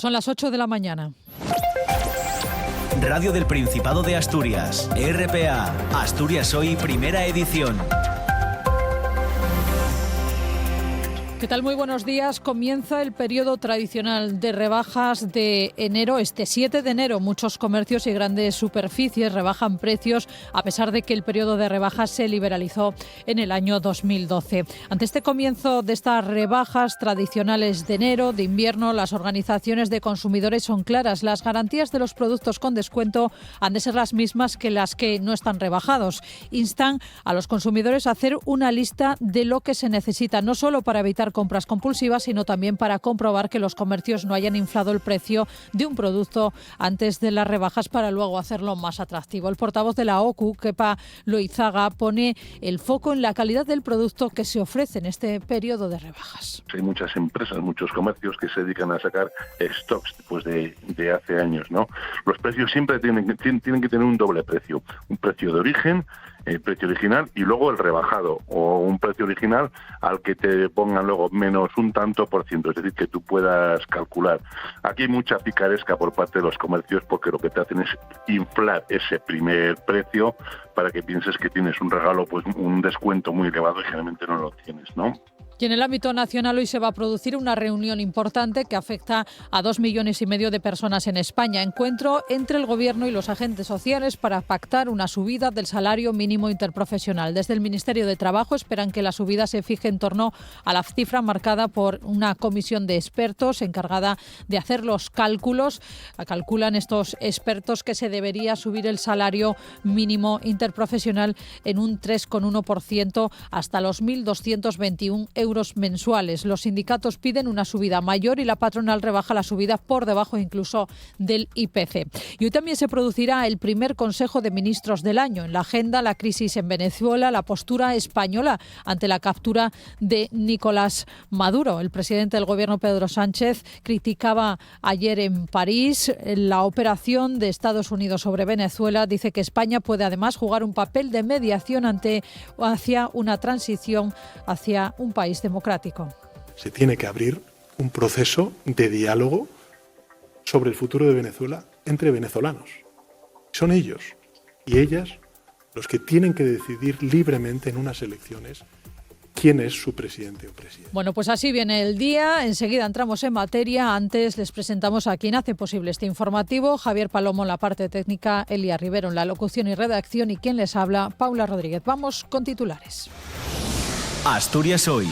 Son las 8 de la mañana. Radio del Principado de Asturias, RPA, Asturias Hoy, primera edición. ¿Qué tal? Muy buenos días. Comienza el periodo tradicional de rebajas de enero. Este 7 de enero muchos comercios y grandes superficies rebajan precios a pesar de que el periodo de rebajas se liberalizó en el año 2012. Ante este comienzo de estas rebajas tradicionales de enero, de invierno, las organizaciones de consumidores son claras. Las garantías de los productos con descuento han de ser las mismas que las que no están rebajados. Instan a los consumidores a hacer una lista de lo que se necesita, no solo para evitar compras compulsivas, sino también para comprobar que los comercios no hayan inflado el precio de un producto antes de las rebajas para luego hacerlo más atractivo. El portavoz de la OCU, Kepa Loizaga, pone el foco en la calidad del producto que se ofrece en este periodo de rebajas. Hay muchas empresas, muchos comercios que se dedican a sacar stocks pues de hace años, ¿no? Los precios siempre tienen que tener un doble precio, un precio de origen, el precio original y luego el rebajado, o un precio original al que te pongan luego menos un tanto por ciento, es decir, que tú puedas calcular. Aquí hay mucha picaresca por parte de los comercios porque lo que te hacen es inflar ese primer precio para que pienses que tienes un regalo, pues un descuento muy elevado y generalmente no lo tienes, ¿no? Y en el ámbito nacional hoy se va a producir una reunión importante que afecta a 2,5 millones de personas en España. Encuentro entre el Gobierno y los agentes sociales para pactar una subida del salario mínimo interprofesional. Desde el Ministerio de Trabajo esperan que la subida se fije en torno a la cifra marcada por una comisión de expertos encargada de hacer los cálculos. Calculan estos expertos que se debería subir el salario mínimo interprofesional en un 3,1% hasta los 1.221 euros mensuales. Los sindicatos piden una subida mayor y la patronal rebaja la subida por debajo incluso del IPC. Y hoy también se producirá el primer Consejo de Ministros del año. En la agenda, la crisis en Venezuela, la postura española ante la captura de Nicolás Maduro. El presidente del Gobierno, Pedro Sánchez, criticaba ayer en París la operación de Estados Unidos sobre Venezuela. Dice que España puede además jugar un papel de mediación hacia una transición hacia un país democrático. Se tiene que abrir un proceso de diálogo sobre el futuro de Venezuela entre venezolanos. Son ellos y ellas los que tienen que decidir libremente en unas elecciones quién es su presidente o presidenta. Bueno, pues así viene el día. Enseguida entramos en materia. Antes les presentamos a quien hace posible este informativo. Javier Palomo en la parte técnica, Elia Rivero en la locución y redacción y quien les habla, Paula Rodríguez. Vamos con titulares. Asturias Hoy.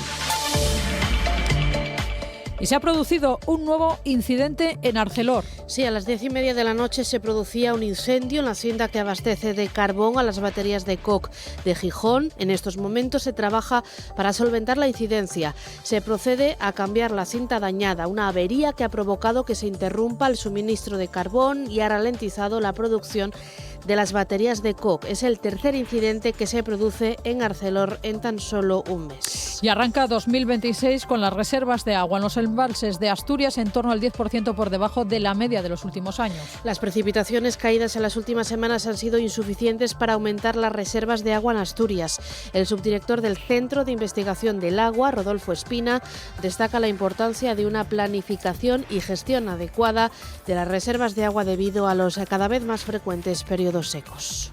Y se ha producido un nuevo incidente en Arcelor. Sí, a las 10:30 de la noche se producía un incendio en la hacienda que abastece de carbón a las baterías de coc de Gijón. En estos momentos se trabaja para solventar la incidencia. Se procede a cambiar la cinta dañada, una avería que ha provocado que se interrumpa el suministro de carbón y ha ralentizado la producción de las baterías de coc. Es el tercer incidente que se produce en Arcelor en tan solo un mes. Y arranca 2026 con las reservas de agua en los embalses de Asturias en torno al 10% por debajo de la media de los últimos años. Las precipitaciones caídas en las últimas semanas han sido insuficientes para aumentar las reservas de agua en Asturias. El subdirector del Centro de Investigación del Agua, Rodolfo Espina, destaca la importancia de una planificación y gestión adecuada de las reservas de agua debido a los cada vez más frecuentes periodos secos.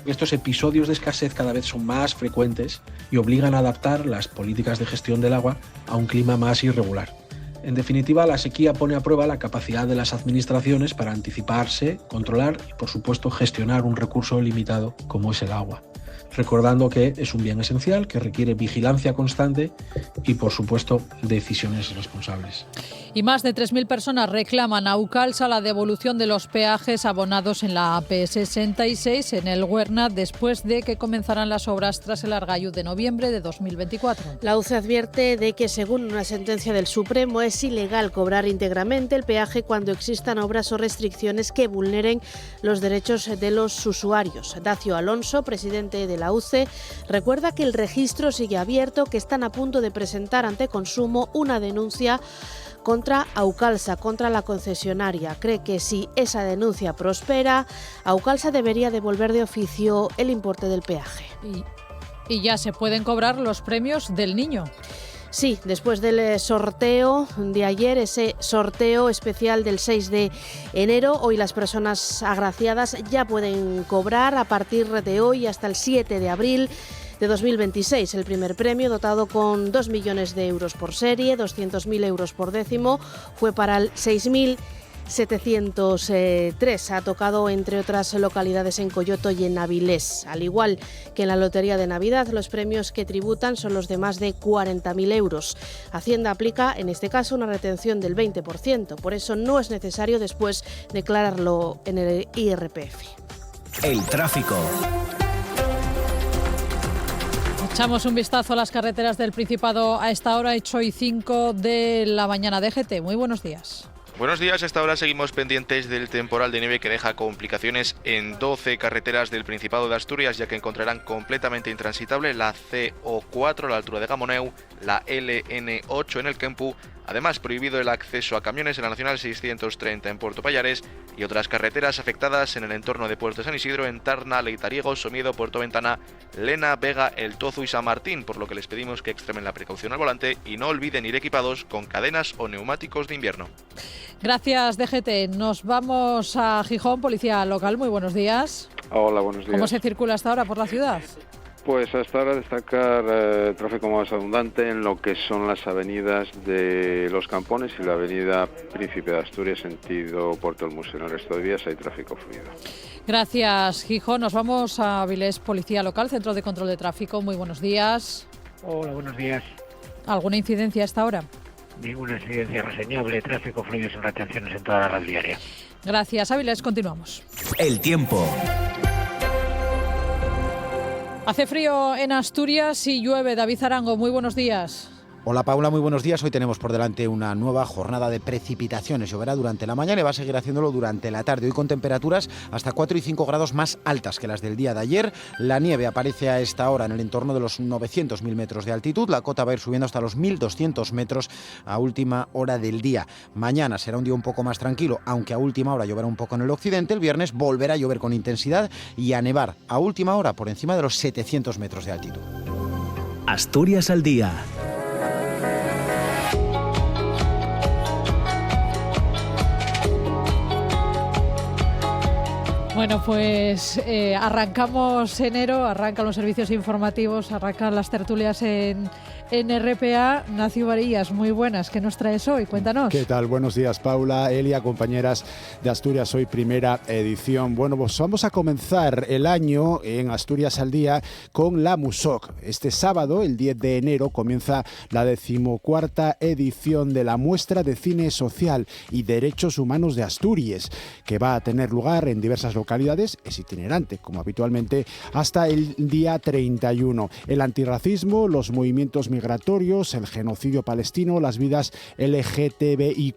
Estos episodios de escasez cada vez son más frecuentes y obligan a adaptar las políticas de gestión del agua a un clima más irregular. En definitiva, la sequía pone a prueba la capacidad de las administraciones para anticiparse, controlar y, por supuesto, gestionar un recurso limitado como es el agua. Recordando que es un bien esencial que requiere vigilancia constante y, por supuesto, decisiones responsables. Y más de 3.000 personas reclaman a Aucalsa la devolución de los peajes abonados en la AP66 en el Huerna después de que comenzaran las obras tras el Argallú de noviembre de 2024. La UCE advierte de que, según una sentencia del Supremo, es ilegal cobrar íntegramente el peaje cuando existan obras o restricciones que vulneren los derechos de los usuarios. Dacio Alonso, presidente de la UCE, recuerda que el registro sigue abierto, que están a punto de presentar ante Consumo una denuncia contra Aucalsa, contra la concesionaria. Cree que si esa denuncia prospera, Aucalsa debería devolver de oficio el importe del peaje. Y ya se pueden cobrar los premios del niño. Sí, después del sorteo de ayer, ese sorteo especial del 6 de enero, hoy las personas agraciadas ya pueden cobrar a partir de hoy hasta el 7 de abril de 2026. El primer premio, dotado con 2 millones de euros por serie, 200.000 euros por décimo, fue para el 6.703. Ha tocado, entre otras localidades, en Coyoto y en Avilés. Al igual que en la Lotería de Navidad, los premios que tributan son los de más de 40.000 euros. Hacienda aplica, en este caso, una retención del 20%. Por eso no es necesario después declararlo en el IRPF. El tráfico. Echamos un vistazo a las carreteras del Principado a esta hora, 8:05 de la mañana. DGT, muy buenos días. Buenos días, hasta ahora seguimos pendientes del temporal de nieve que deja complicaciones en 12 carreteras del Principado de Asturias, ya que encontrarán completamente intransitable la CO4 a la altura de Gamoneu, la LN8 en el Kempu, además prohibido el acceso a camiones en la Nacional 630 en Puerto Payares y otras carreteras afectadas en el entorno de Puerto de San Isidro, en Tarna, Leitariego, Somiedo, Puerto Ventana, Lena, Vega, El Tozu y San Martín, por lo que les pedimos que extremen la precaución al volante y no olviden ir equipados con cadenas o neumáticos de invierno. Gracias, DGT. Nos vamos a Gijón, policía local. Muy buenos días. Hola, buenos días. ¿Cómo se circula hasta ahora por la ciudad? Pues hasta ahora destacar tráfico más abundante en lo que son las avenidas de Los Campones y la avenida Príncipe de Asturias, sentido Puerto del Museo. En el resto de vías hay tráfico fluido. Gracias, Gijón. Nos vamos a Avilés, policía local, centro de control de tráfico. Muy buenos días. Hola, buenos días. ¿Alguna incidencia hasta ahora? Ninguna incidencia reseñable, tráfico fluido sin retenciones en toda la red viaria. Gracias, Avilés. Continuamos. El tiempo. Hace frío en Asturias y llueve. David Arango, muy buenos días. Hola Paula, muy buenos días. Hoy tenemos por delante una nueva jornada de precipitaciones. Lloverá durante la mañana y va a seguir haciéndolo durante la tarde. Hoy con temperaturas hasta 4 y 5 grados más altas que las del día de ayer. La nieve aparece a esta hora en el entorno de los 900.000 metros de altitud. La cota va a ir subiendo hasta los 1.200 metros a última hora del día. Mañana será un día un poco más tranquilo, aunque a última hora lloverá un poco en el occidente. El viernes volverá a llover con intensidad y a nevar a última hora por encima de los 700 metros de altitud. Asturias al día. Bueno, pues arrancamos enero, arrancan los servicios informativos, arrancan las tertulias en RPA. Nacio Varillas, muy buenas, ¿qué nos traes hoy? Cuéntanos. ¿Qué tal? Buenos días, Paula, Elia, compañeras de Asturias Hoy, primera edición. Bueno, pues vamos a comenzar el año en Asturias al Día con la MUSOC. Este sábado, el 10 de enero, comienza la 14ª edición de la Muestra de Cine Social y Derechos Humanos de Asturias, que va a tener lugar en diversas localidades. Es itinerante, como habitualmente, hasta el día 31. El antirracismo, los movimientos migratorios, el genocidio palestino, las vidas LGTBIQ+,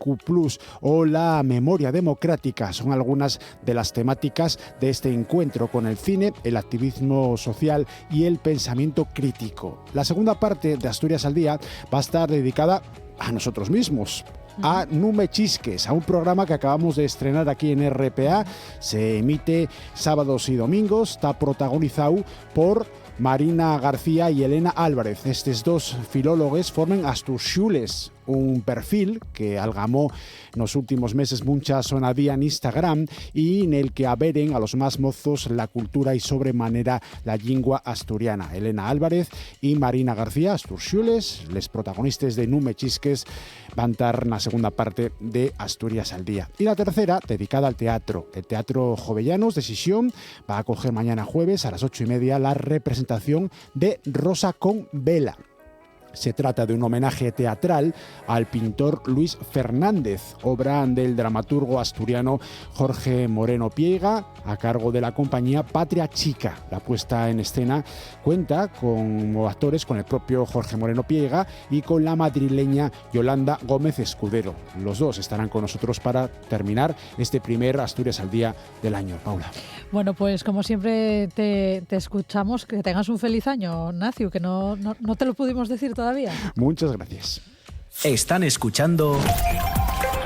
o la memoria democrática son algunas de las temáticas de este encuentro con el cine, el activismo social y el pensamiento crítico. La segunda parte de Asturias al Día va a estar dedicada a nosotros mismos, a Nume Chisques, a un programa que acabamos de estrenar aquí en RPA. Se emite sábados y domingos, está protagonizado por Marina García y Elena Álvarez. Estos dos filólogos forman Asturxules, un perfil que algamó en los últimos meses mucha sonadía en Instagram y en el que averen a los más mozos la cultura y sobremanera la lingua asturiana. Elena Álvarez y Marina García, Asturxules, les protagonistas de Nume Chisques, van a estar en la segunda parte de Asturias al Día. Y la tercera, dedicada al teatro. El Teatro Jovellanos de Sisión va a acoger mañana jueves a las 8:30 la representación de Rosa con Vela. Se trata de un homenaje teatral al pintor Luis Fernández, obra del dramaturgo asturiano Jorge Moreno Piega, a cargo de la compañía Patria Chica. La puesta en escena cuenta como actores con el propio Jorge Moreno Piega y con la madrileña Yolanda Gómez Escudero. Los dos estarán con nosotros para terminar este primer Asturias al Día del año. Paula. Bueno, pues como siempre te escuchamos. Que tengas un feliz año, Nacio, que no te lo pudimos decir todavía. Muchas gracias. Están escuchando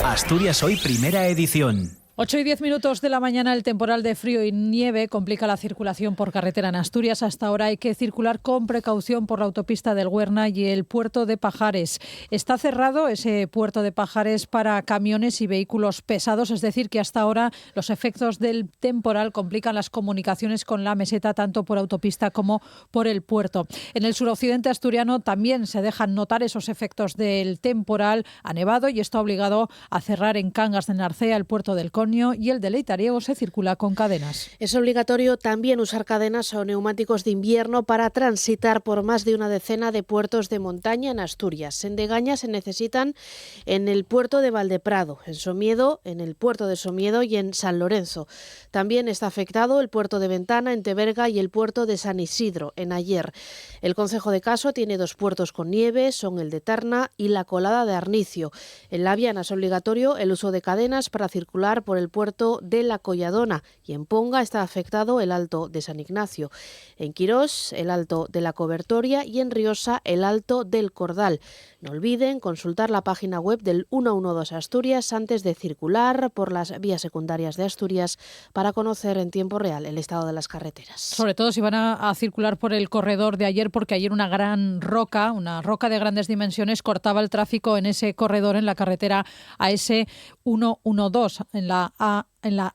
Asturias Hoy, primera edición. 8:10 de la mañana, el temporal de frío y nieve complica la circulación por carretera en Asturias. Hasta ahora hay que circular con precaución por la autopista del Huerna y el puerto de Pajares. Está cerrado ese puerto de Pajares para camiones y vehículos pesados, es decir, que hasta ahora los efectos del temporal complican las comunicaciones con la meseta tanto por autopista como por el puerto. En el suroccidente asturiano también se dejan notar esos efectos del temporal. Ha nevado y esto ha obligado a cerrar en Cangas de Narcea el puerto del Conio y el de Leitariego se circula con cadenas. Es obligatorio también usar cadenas o neumáticos de invierno para transitar por más de una decena de puertos de montaña en Asturias. En Degaña se necesitan en el puerto de Valdeprado, en Somiedo, en el puerto de Somiedo y en San Lorenzo. También está afectado el puerto de Ventana en Teberga y el puerto de San Isidro en Aller. El concejo de Caso tiene 2 puertos con nieve, son el de Tarna y la Colada de Arnicio. En La Viana es obligatorio el uso de cadenas para circular por el puerto de La Colladona y en Ponga está afectado el Alto de San Ignacio. En Quirós, el Alto de la Cobertoria y en Riosa, el Alto del Cordal. No olviden consultar la página web del 112 Asturias antes de circular por las vías secundarias de Asturias para conocer en tiempo real el estado de las carreteras. Sobre todo si van a circular por el corredor de ayer, porque ayer una roca de grandes dimensiones cortaba el tráfico en ese corredor en la carretera AS112, en la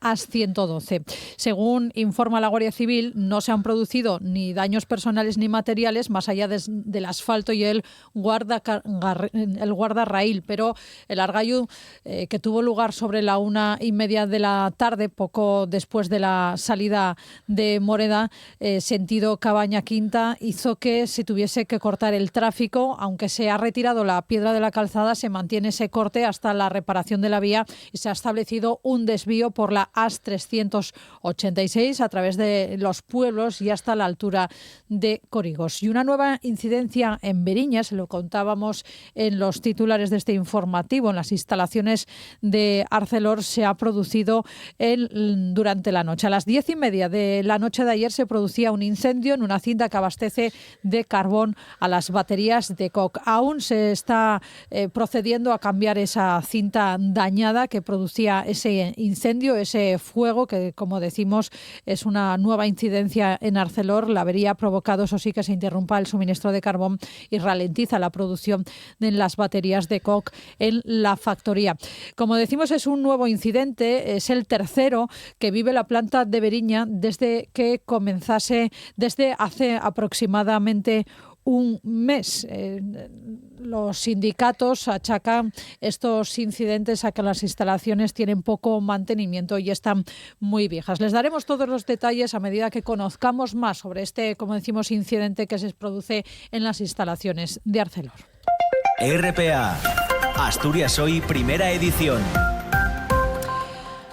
AS112. Según informa la Guardia Civil, no se han producido ni daños personales ni materiales más allá del asfalto y el guardarraíl, pero el argallo que tuvo lugar sobre la 1:30 de la tarde, poco después de la salida de Moreda, sentido Cabaña Quinta, hizo que se tuviese que cortar el tráfico. Aunque se ha retirado la piedra de la calzada, se mantiene ese corte hasta la reparación de la vía y se ha establecido un desvío por la AS386 a través de los pueblos y hasta la altura de Corigos. Y una nueva incidencia en Beriña, se lo contábamos en los titulares de este informativo, en las instalaciones de Arcelor, se ha producido durante la noche. A las 10:30 de la noche de ayer se producía un incendio en una cinta que abastece de carbón a las baterías de Coc. Aún se está procediendo a cambiar esa cinta dañada que producía ese incendio, ese fuego, que como decimos es una nueva incidencia en Arcelor. La avería ha provocado, eso sí, que se interrumpa el suministro de carbón y ralentiza la producción de las baterías de Coc en la factoría. Como decimos, es un nuevo incidente, es el tercero que vive la planta de Beriña desde que comenzase, desde hace aproximadamente un mes. Los sindicatos achacan estos incidentes a que las instalaciones tienen poco mantenimiento y están muy viejas. Les daremos todos los detalles a medida que conozcamos más sobre este, como decimos, incidente que se produce en las instalaciones de Arcelor. RPA, Asturias Hoy, primera edición.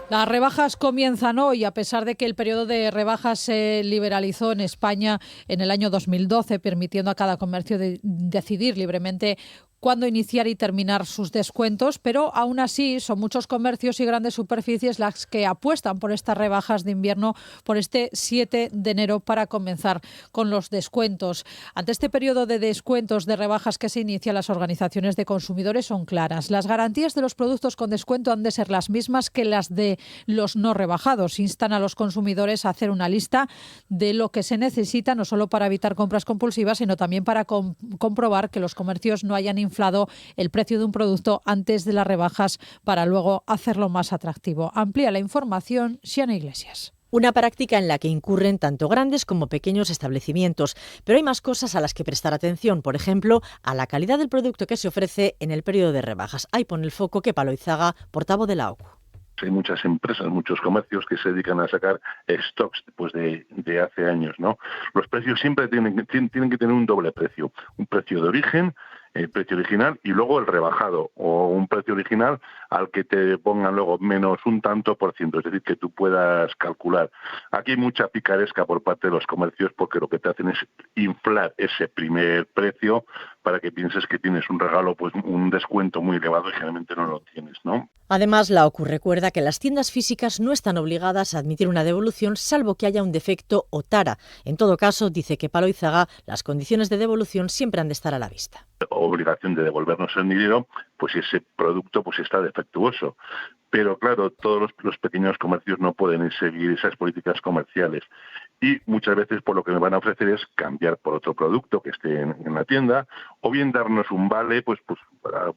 Las rebajas comienzan hoy, a pesar de que el periodo de rebajas se liberalizó en España en el año 2012, permitiendo a cada comercio decidir libremente cuándo iniciar y terminar sus descuentos, pero aún así son muchos comercios y grandes superficies las que apuestan por estas rebajas de invierno, por este 7 de enero para comenzar con los descuentos. Ante este periodo de descuentos, de rebajas que se inicia, las organizaciones de consumidores son claras. Las garantías de los productos con descuento han de ser las mismas que las de los no rebajados. Instan a los consumidores a hacer una lista de lo que se necesita, no solo para evitar compras compulsivas, sino también para comprobar que los comercios no hayan inflado el precio de un producto antes de las rebajas para luego hacerlo más atractivo. Amplía la información Xiana Iglesias. Una práctica en la que incurren tanto grandes como pequeños establecimientos, pero hay más cosas a las que prestar atención, por ejemplo, a la calidad del producto que se ofrece en el periodo de rebajas. Ahí pone el foco Kepa Loizaga, portavoz de la OCU. Hay muchas empresas, muchos comercios que se dedican a sacar stocks pues de hace años, ¿no? Los precios siempre tienen que tener un doble precio, un precio de origen, el precio original y luego el rebajado, o un precio original al que te pongan luego menos un tanto por ciento, es decir, que tú puedas calcular. Aquí hay mucha picaresca por parte de los comercios porque lo que te hacen es inflar ese primer precio para que pienses que tienes un regalo, pues un descuento muy elevado y generalmente no lo tienes, ¿no? Además, la OCU recuerda que las tiendas físicas no están obligadas a admitir una devolución salvo que haya un defecto o tara. En todo caso, dice Kepa Loizaga, las condiciones de devolución siempre han de estar a la vista. O obligación de devolvernos el dinero, pues ese producto pues está defectuoso. Pero claro, todos los pequeños comercios no pueden seguir esas políticas comerciales. Y muchas veces por lo que me van a ofrecer es cambiar por otro producto que esté en la tienda, o bien darnos un vale para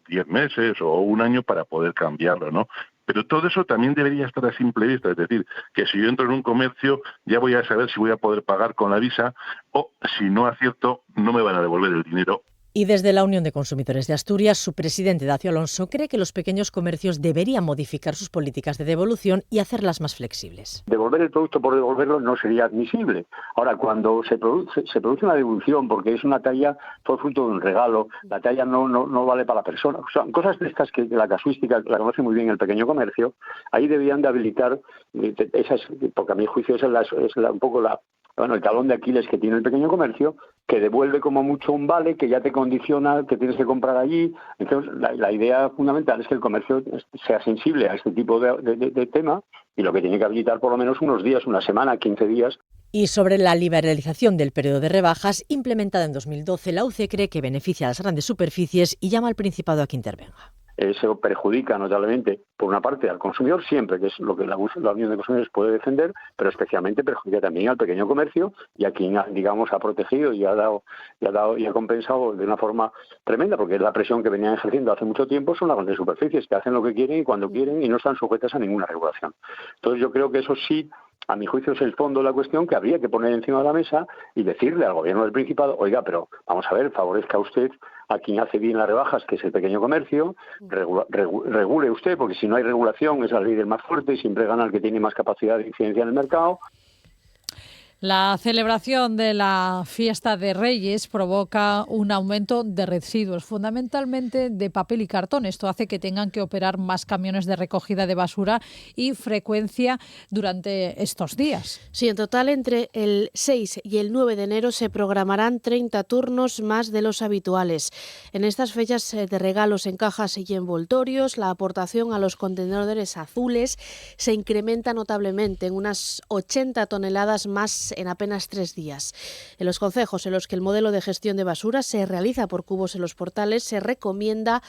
10 meses o un año para poder cambiarlo, ¿no? Pero todo eso también debería estar a simple vista, es decir, que si yo entro en un comercio ya voy a saber si voy a poder pagar con la Visa o si no acierto no me van a devolver el dinero. Y desde la Unión de Consumidores de Asturias, su presidente Dacio Alonso cree que los pequeños comercios deberían modificar sus políticas de devolución y hacerlas más flexibles. Devolver el producto por devolverlo no sería admisible. Ahora, cuando se produce una devolución porque es una talla, fue fruto de un regalo, la talla no vale para la persona. Son cosas de estas que la casuística la conoce muy bien el pequeño comercio. Ahí debían de habilitar esas, porque a mi juicio esa es un poco el talón de Aquiles que tiene el pequeño comercio, que devuelve como mucho un vale que ya te condiciona, que tienes que comprar allí. Entonces, la idea fundamental es que el comercio sea sensible a este tipo de tema y lo que tiene que habilitar por lo menos unos días, una semana, 15 días. Y sobre la liberalización del periodo de rebajas, implementada en 2012, la UCE cree que beneficia a las grandes superficies y llama al Principado a que intervenga. Eso perjudica notablemente, por una parte, al consumidor siempre, que es lo que la Unión de Consumidores puede defender, pero especialmente perjudica también al pequeño comercio y a quien, digamos, ha protegido y ha compensado de una forma tremenda, porque es la presión que venían ejerciendo hace mucho tiempo, son las grandes superficies, que hacen lo que quieren y cuando quieren y no están sujetas a ninguna regulación. Entonces yo creo que eso sí, a mi juicio, es el fondo de la cuestión que habría que poner encima de la mesa y decirle al Gobierno del Principado, oiga, pero vamos a ver, favorezca usted a quien hace bien las rebajas, que es el pequeño comercio, regule usted, porque si no hay regulación es la ley del más fuerte y siempre gana el que tiene más capacidad de incidencia en el mercado. La celebración de la fiesta de Reyes provoca un aumento de residuos, fundamentalmente de papel y cartón. Esto hace que tengan que operar más camiones de recogida de basura y frecuencia durante estos días. Sí, en total entre el 6 y el 9 de enero se programarán 30 turnos más de los habituales. En estas fechas de regalos en cajas y envoltorios, la aportación a los contenedores azules se incrementa notablemente en unas 80 toneladas más en apenas 3 días. En los concejos en los que el modelo de gestión de basura se realiza por cubos en los portales, se recomienda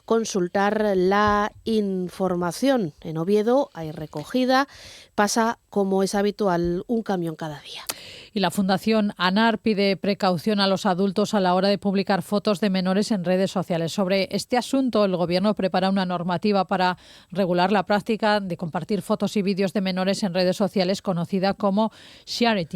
consultar la información. En Oviedo hay recogida, pasa como es habitual un camión cada día. Y la Fundación ANAR pide precaución a los adultos a la hora de publicar fotos de menores en redes sociales. Sobre este asunto, el Gobierno prepara una normativa para regular la práctica de compartir fotos y vídeos de menores en redes sociales, conocida como sharing.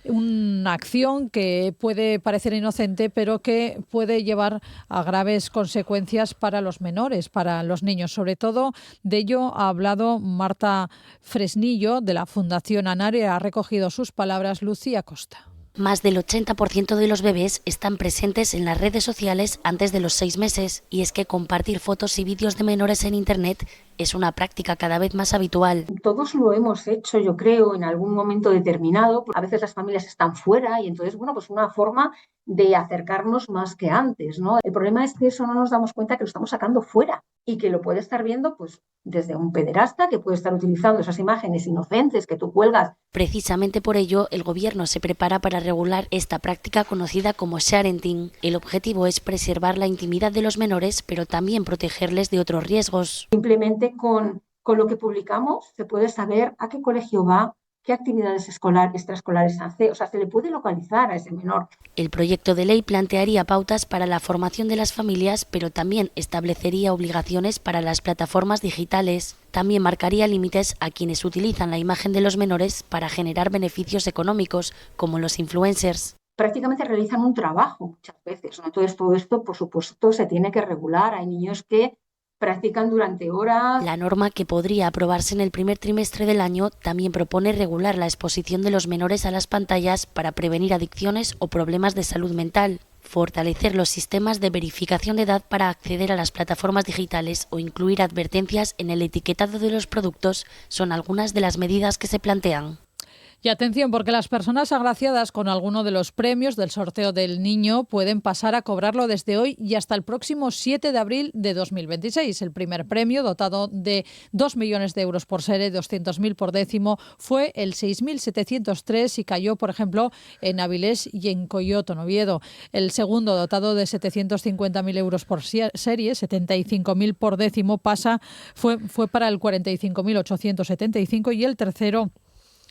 Una acción que puede parecer inocente, pero que puede llevar a graves consecuencias para los menores, para los niños. Sobre todo, de ello ha hablado Marta Fresnillo, de la Fundación ANAR, y ha recogido sus palabras Lucía Costa. Más del 80% de los bebés están presentes en las redes sociales antes de los 6 meses, y es que compartir fotos y vídeos de menores en Internet es una práctica cada vez más habitual. Todos lo hemos hecho, yo creo, en algún momento determinado. A veces las familias están fuera y entonces, pues una forma de acercarnos más que antes, ¿no? El problema es que eso no nos damos cuenta que lo estamos sacando fuera y que lo puede estar viendo pues desde un pederasta que puede estar utilizando esas imágenes inocentes que tú cuelgas. Precisamente por ello, el Gobierno se prepara para regular esta práctica conocida como sharing. El objetivo es preservar la intimidad de los menores, pero también protegerles de otros riesgos. Simplemente con lo que publicamos se puede saber a qué colegio va, qué actividades extraescolares hace, o sea, se le puede localizar a ese menor. El proyecto de ley plantearía pautas para la formación de las familias, pero también establecería obligaciones para las plataformas digitales. También marcaría límites a quienes utilizan la imagen de los menores para generar beneficios económicos, como los influencers. Prácticamente realizan un trabajo muchas veces, ¿no? Entonces todo esto, por supuesto, se tiene que regular. Hay niños que practican durante horas. La norma, que podría aprobarse en el primer trimestre del año, también propone regular la exposición de los menores a las pantallas para prevenir adicciones o problemas de salud mental, fortalecer los sistemas de verificación de edad para acceder a las plataformas digitales o incluir advertencias en el etiquetado de los productos son algunas de las medidas que se plantean. Y atención, porque las personas agraciadas con alguno de los premios del sorteo del niño pueden pasar a cobrarlo desde hoy y hasta el próximo 7 de abril de 2026. El primer premio, dotado de 2 millones de euros por serie, 200.000 por décimo, fue el 6.703 y cayó, por ejemplo, en Avilés y en Coyoto, en Oviedo. El segundo, dotado de 750.000 euros por serie, 75.000 por décimo, fue para el 45.875 y el tercero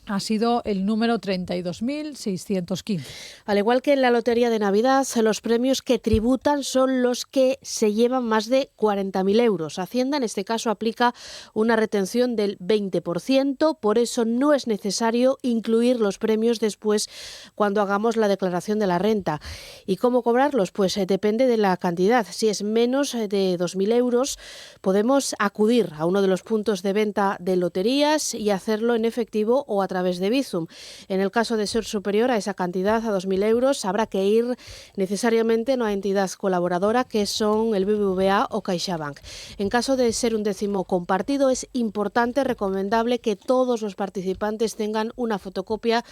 ha sido el número 32.615. Al igual que en la Lotería de Navidad, los premios que tributan son los que se llevan más de 40.000 euros. Hacienda, en este caso, aplica una retención del 20%, por eso no es necesario incluir los premios después cuando hagamos la declaración de la renta. ¿Y cómo cobrarlos? Pues depende de la cantidad. Si es menos de 2.000 euros, podemos acudir a uno de los puntos de venta de loterías y hacerlo en efectivo o a través de Bizum. En el caso de ser superior a esa cantidad, a 2.000 euros, habrá que ir necesariamente a una entidad colaboradora que son el BBVA o CaixaBank. En caso de ser un décimo compartido, es importante, recomendable que todos los participantes tengan una fotocopia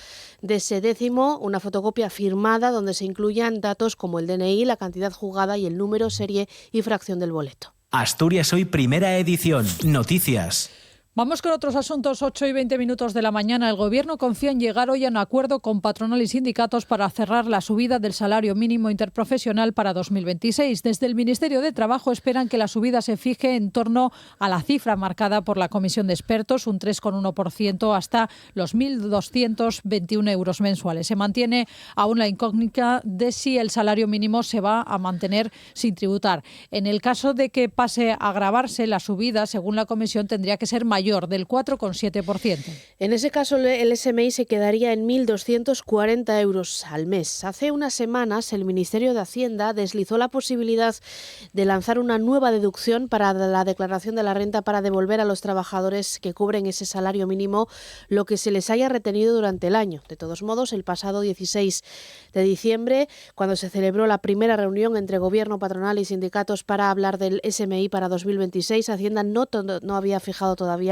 de ese décimo, una fotocopia firmada donde se incluyan datos como el DNI, la cantidad jugada y el número, serie y fracción del boleto. Asturias Hoy, primera edición. Noticias. Vamos con otros asuntos. 8:20 de la mañana. El Gobierno confía en llegar hoy a un acuerdo con patronal y sindicatos para cerrar la subida del salario mínimo interprofesional para 2026. Desde el Ministerio de Trabajo esperan que la subida se fije en torno a la cifra marcada por la Comisión de Expertos, un 3,1% hasta los 1.221 euros mensuales. Se mantiene aún la incógnita de si el salario mínimo se va a mantener sin tributar. En el caso de que pase a agravarse, la subida, según la Comisión, tendría que ser mayor, del 4,7%. En ese caso, el SMI se quedaría en 1.240 euros al mes. Hace unas semanas, el Ministerio de Hacienda deslizó la posibilidad de lanzar una nueva deducción para la declaración de la renta para devolver a los trabajadores que cubren ese salario mínimo lo que se les haya retenido durante el año. De todos modos, el pasado 16 de diciembre, cuando se celebró la primera reunión entre Gobierno, patronal y sindicatos para hablar del SMI para 2026, Hacienda no había fijado todavía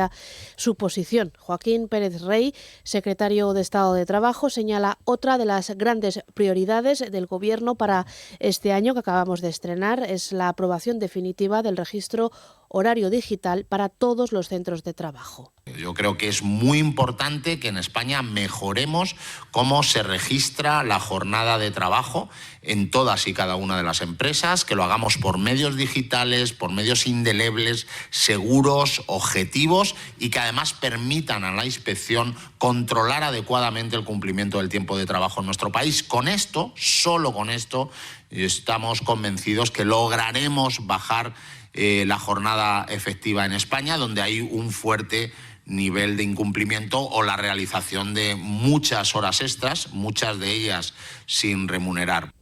su posición. Joaquín Pérez Rey, secretario de Estado de Trabajo, señala otra de las grandes prioridades del Gobierno para este año que acabamos de estrenar, es la aprobación definitiva del registro horario digital para todos los centros de trabajo. Yo creo que es muy importante que en España mejoremos cómo se registra la jornada de trabajo en todas y cada una de las empresas, que lo hagamos por medios digitales, por medios indelebles, seguros, objetivos y que además permitan a la inspección controlar adecuadamente el cumplimiento del tiempo de trabajo en nuestro país. Con esto, solo con esto, estamos convencidos que lograremos bajar la jornada efectiva en España, donde hay un fuerte nivel de incumplimiento o la realización de muchas horas extras, muchas de ellas sin remunerar.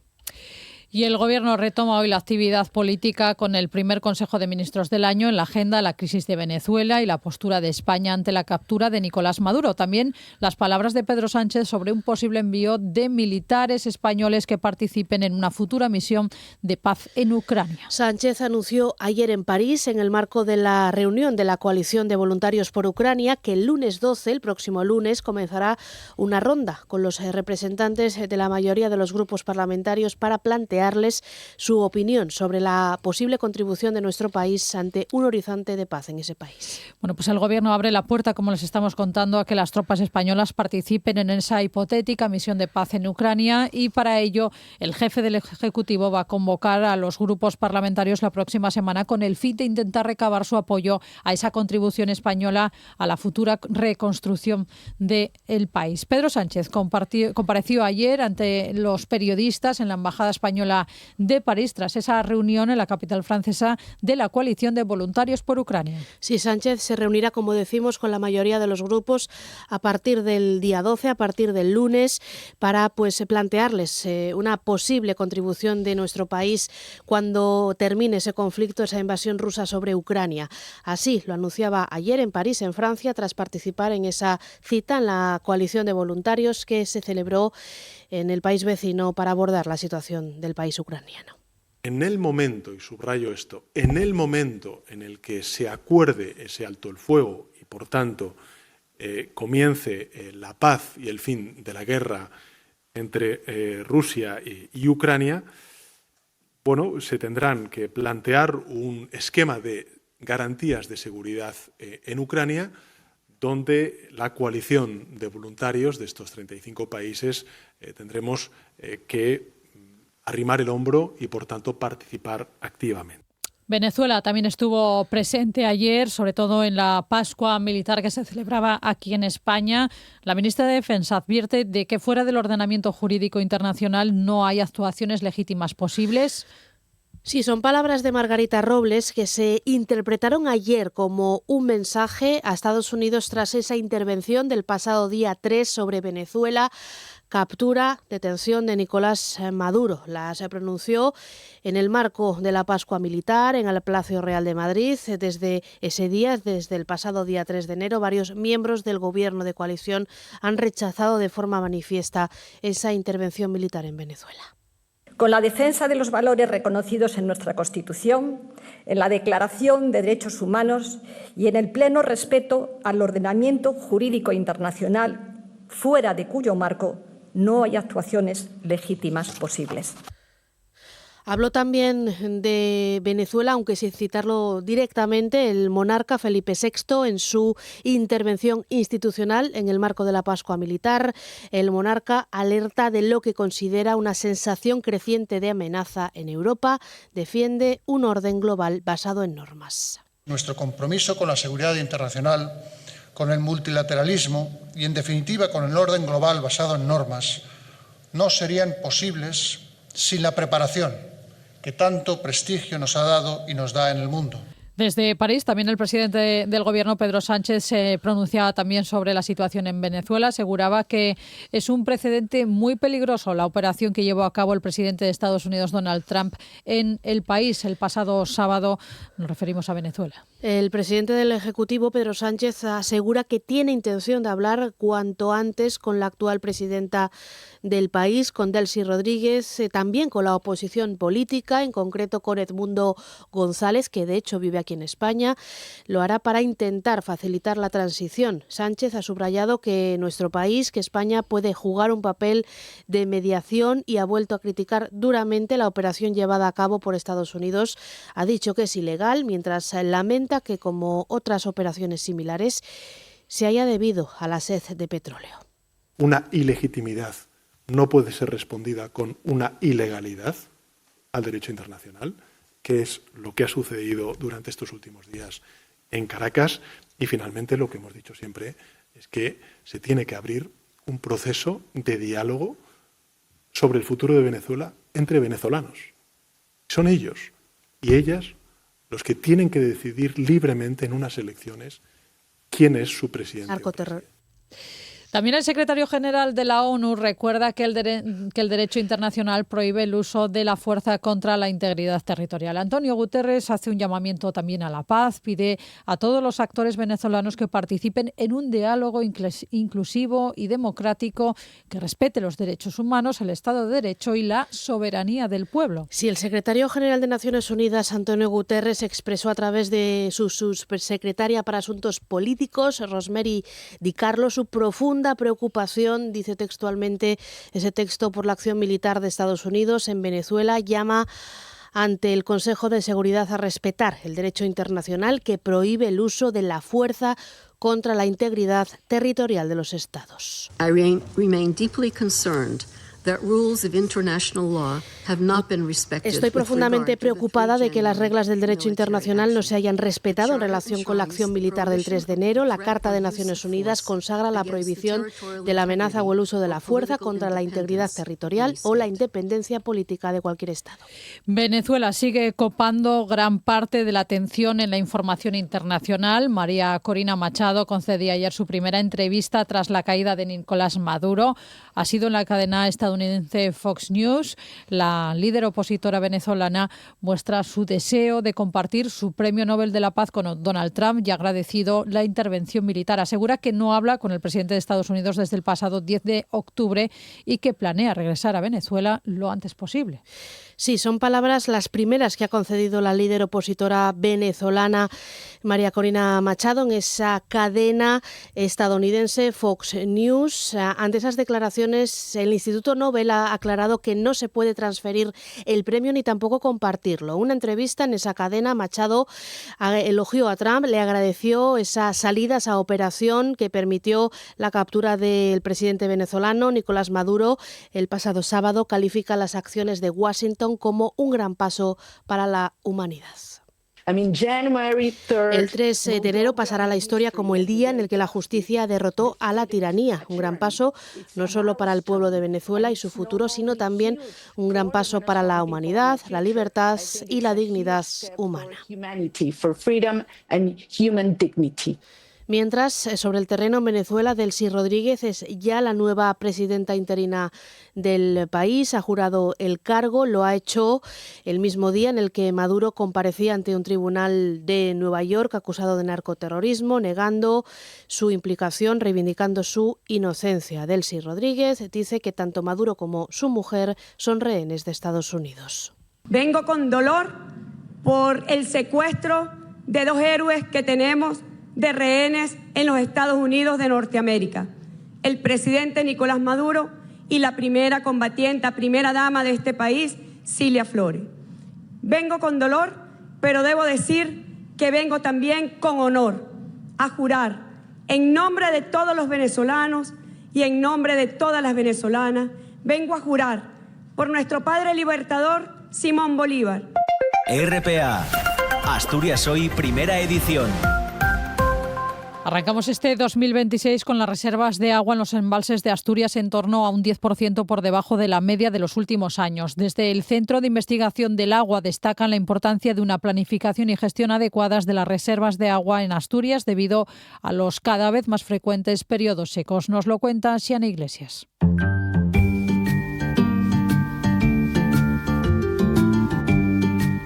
Y el Gobierno retoma hoy la actividad política con el primer Consejo de Ministros del año. En la agenda, la crisis de Venezuela y la postura de España ante la captura de Nicolás Maduro. También las palabras de Pedro Sánchez sobre un posible envío de militares españoles que participen en una futura misión de paz en Ucrania. Sánchez anunció ayer en París, en el marco de la reunión de la Coalición de Voluntarios por Ucrania, que el lunes 12, el próximo lunes, comenzará una ronda con los representantes de la mayoría de los grupos parlamentarios para plantear su opinión sobre la posible contribución de nuestro país ante un horizonte de paz en ese país. Bueno, pues el Gobierno abre la puerta, como les estamos contando, a que las tropas españolas participen en esa hipotética misión de paz en Ucrania y para ello el jefe del Ejecutivo va a convocar a los grupos parlamentarios la próxima semana con el fin de intentar recabar su apoyo a esa contribución española a la futura reconstrucción del país. Pedro Sánchez compareció ayer ante los periodistas en la Embajada Española de París tras esa reunión en la capital francesa de la Coalición de Voluntarios por Ucrania. Sí, Sánchez se reunirá, como decimos, con la mayoría de los grupos a partir del día 12, a partir del lunes, para plantearles una posible contribución de nuestro país cuando termine ese conflicto, esa invasión rusa sobre Ucrania. Así lo anunciaba ayer en París, en Francia, tras participar en esa cita en la Coalición de Voluntarios que se celebró en el país vecino para abordar la situación del país ucraniano. En el momento, y subrayo esto, en el momento en el que se acuerde ese alto el fuego y, por tanto, comience la paz y el fin de la guerra entre Rusia y Ucrania, bueno, se tendrán que plantear un esquema de garantías de seguridad en Ucrania, donde la coalición de voluntarios de estos 35 países tendremos que arrimar el hombro y, por tanto, participar activamente. Venezuela también estuvo presente ayer, sobre todo en la Pascua Militar que se celebraba aquí en España. La ministra de Defensa advierte de que fuera del ordenamiento jurídico internacional no hay actuaciones legítimas posibles. Sí, son palabras de Margarita Robles que se interpretaron ayer como un mensaje a Estados Unidos tras esa intervención del pasado día 3 sobre Venezuela. Captura, detención de Nicolás Maduro. Se pronunció en el marco de la Pascua Militar en el Palacio Real de Madrid. Desde ese día, desde el pasado día 3 de enero, varios miembros del gobierno de coalición han rechazado de forma manifiesta esa intervención militar en Venezuela. Con la defensa de los valores reconocidos en nuestra Constitución, en la Declaración de Derechos Humanos y en el pleno respeto al ordenamiento jurídico internacional, fuera de cuyo marco no hay actuaciones legítimas posibles. Habló también de Venezuela, aunque sin citarlo directamente, el monarca Felipe VI en su intervención institucional en el marco de la Pascua Militar. El monarca alerta de lo que considera una sensación creciente de amenaza en Europa. Defiende un orden global basado en normas. Nuestro compromiso con la seguridad internacional, con el multilateralismo y, en definitiva, con el orden global basado en normas, no serían posibles sin la preparación que tanto prestigio nos ha dado y nos da en el mundo. Desde París, también el presidente del Gobierno, Pedro Sánchez, se pronunciaba también sobre la situación en Venezuela. Aseguraba que es un precedente muy peligroso la operación que llevó a cabo el presidente de Estados Unidos, Donald Trump, en el país el pasado sábado. Nos referimos a Venezuela. El presidente del Ejecutivo, Pedro Sánchez, asegura que tiene intención de hablar cuanto antes con la actual presidenta del país, con Delcy Rodríguez, también con la oposición política, en concreto con Edmundo González, que de hecho vive aquí en España. Lo hará para intentar facilitar la transición. Sánchez ha subrayado que nuestro país, que España, puede jugar un papel de mediación y ha vuelto a criticar duramente la operación llevada a cabo por Estados Unidos. Ha dicho que es ilegal, mientras lamenta que, como otras operaciones similares, se haya debido a la sed de petróleo. Una ilegitimidad no puede ser respondida con una ilegalidad al derecho internacional, que es lo que ha sucedido durante estos últimos días en Caracas. Y finalmente lo que hemos dicho siempre es que se tiene que abrir un proceso de diálogo sobre el futuro de Venezuela entre venezolanos. Son ellos y ellas los que tienen que decidir libremente en unas elecciones quién es su presidente. Narcoterror. También el secretario general de la ONU recuerda que el derecho internacional prohíbe el uso de la fuerza contra la integridad territorial. Antonio Guterres hace un llamamiento también a la paz, pide a todos los actores venezolanos que participen en un diálogo inclusivo y democrático que respete los derechos humanos, el Estado de Derecho y la soberanía del pueblo. Sí, el secretario general de Naciones Unidas, Antonio Guterres, expresó a través de su subsecretaria para Asuntos Políticos, Rosemary DiCarlo, su profunda preocupación, dice textualmente ese texto, por la acción militar de Estados Unidos en Venezuela. Llama ante el Consejo de Seguridad a respetar el derecho internacional que prohíbe el uso de la fuerza contra la integridad territorial de los estados. I remain deeply concerned that rules of international law have not been respected. Estoy profundamente preocupada de que las reglas del derecho internacional no se hayan respetado en relación con la acción militar del 3 de enero. La Carta de Naciones Unidas consagra la prohibición de la amenaza o el uso de la fuerza contra la integridad territorial o la independencia política de cualquier Estado. Venezuela sigue copando gran parte de la atención en la información internacional. María Corina Machado concedía ayer su primera entrevista tras la caída de Nicolás Maduro. Ha sido en la cadena estadounidense estadounidense Fox News. La líder opositora venezolana muestra su deseo de compartir su premio Nobel de la Paz con Donald Trump y ha agradecido la intervención militar. Asegura que no habla con el presidente de Estados Unidos desde el pasado 10 de octubre y que planea regresar a Venezuela lo antes posible. Sí, son palabras las primeras que ha concedido la líder opositora venezolana María Corina Machado en esa cadena estadounidense Fox News. Ante esas declaraciones, el Instituto Nobel ha aclarado que no se puede transferir el premio ni tampoco compartirlo. Una entrevista en esa cadena, Machado elogió a Trump, le agradeció esa salida, esa operación que permitió la captura del presidente venezolano Nicolás Maduro el pasado sábado. Califica las acciones de Washington como un gran paso para la humanidad. El 3 de enero pasará a la historia como el día en el que la justicia derrotó a la tiranía. Un gran paso no solo para el pueblo de Venezuela y su futuro, sino también un gran paso para la humanidad, la libertad y la dignidad humana. Mientras, sobre el terreno en Venezuela, Delcy Rodríguez es ya la nueva presidenta interina del país. Ha jurado el cargo, lo ha hecho el mismo día en el que Maduro comparecía ante un tribunal de Nueva York acusado de narcoterrorismo, negando su implicación, reivindicando su inocencia. Delcy Rodríguez dice que tanto Maduro como su mujer son rehenes de Estados Unidos. Vengo con dolor por el secuestro de 2 héroes que tenemos de rehenes en los Estados Unidos de Norteamérica, el presidente Nicolás Maduro y la primera combatiente, primera dama de este país, Cilia Flores. Vengo con dolor, pero debo decir que vengo también con honor a jurar en nombre de todos los venezolanos y en nombre de todas las venezolanas, vengo a jurar por nuestro padre libertador Simón Bolívar. RPA, Asturias Hoy, primera edición. Arrancamos este 2026 con las reservas de agua en los embalses de Asturias en torno a un 10% por debajo de la media de los últimos años. Desde el Centro de Investigación del Agua destacan la importancia de una planificación y gestión adecuadas de las reservas de agua en Asturias debido a los cada vez más frecuentes periodos secos. Nos lo cuenta Siana Iglesias.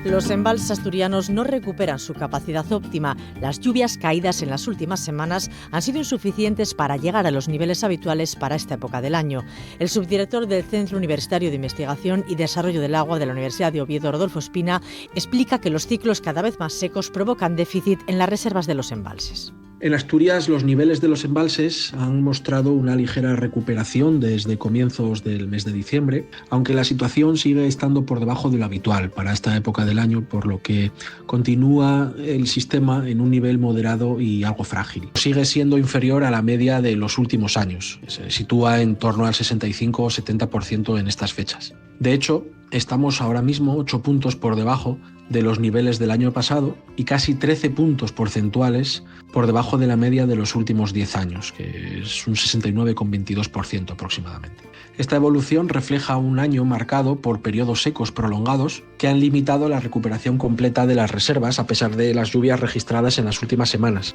Los embalses asturianos no recuperan su capacidad óptima. Las lluvias caídas en las últimas semanas han sido insuficientes para llegar a los niveles habituales para esta época del año. El subdirector del Centro Universitario de Investigación y Desarrollo del Agua de la Universidad de Oviedo, Rodolfo Espina, explica que los ciclos cada vez más secos provocan déficit en las reservas de los embalses. En Asturias, los niveles de los embalses han mostrado una ligera recuperación desde comienzos del mes de diciembre, aunque la situación sigue estando por debajo de lo habitual para esta época del año, por lo que continúa el sistema en un nivel moderado y algo frágil. Sigue siendo inferior a la media de los últimos años, se sitúa en torno al 65 o 70% en estas fechas. De hecho, estamos ahora mismo 8 puntos por debajo de los niveles del año pasado y casi 13 puntos porcentuales por debajo de la media de los últimos 10 años, que es un 69,22% aproximadamente. Esta evolución refleja un año marcado por periodos secos prolongados que han limitado la recuperación completa de las reservas a pesar de las lluvias registradas en las últimas semanas.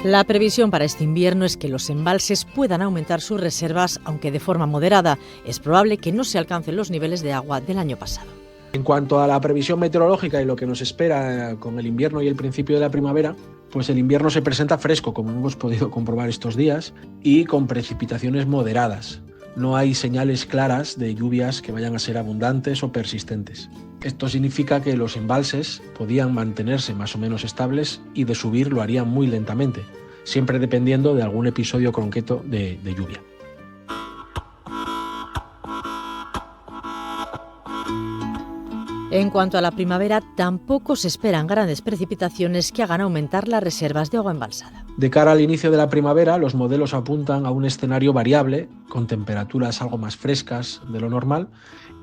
La previsión para este invierno es que los embalses puedan aumentar sus reservas, aunque de forma moderada. Es probable que no se alcancen los niveles de agua del año pasado. En cuanto a la previsión meteorológica y lo que nos espera con el invierno y el principio de la primavera, pues el invierno se presenta fresco, como hemos podido comprobar estos días, y con precipitaciones moderadas. No hay señales claras de lluvias que vayan a ser abundantes o persistentes. Esto significa que los embalses podían mantenerse más o menos estables y de subir lo harían muy lentamente, siempre dependiendo de algún episodio concreto de lluvia. En cuanto a la primavera, tampoco se esperan grandes precipitaciones que hagan aumentar las reservas de agua embalsada. De cara al inicio de la primavera, los modelos apuntan a un escenario variable, con temperaturas algo más frescas de lo normal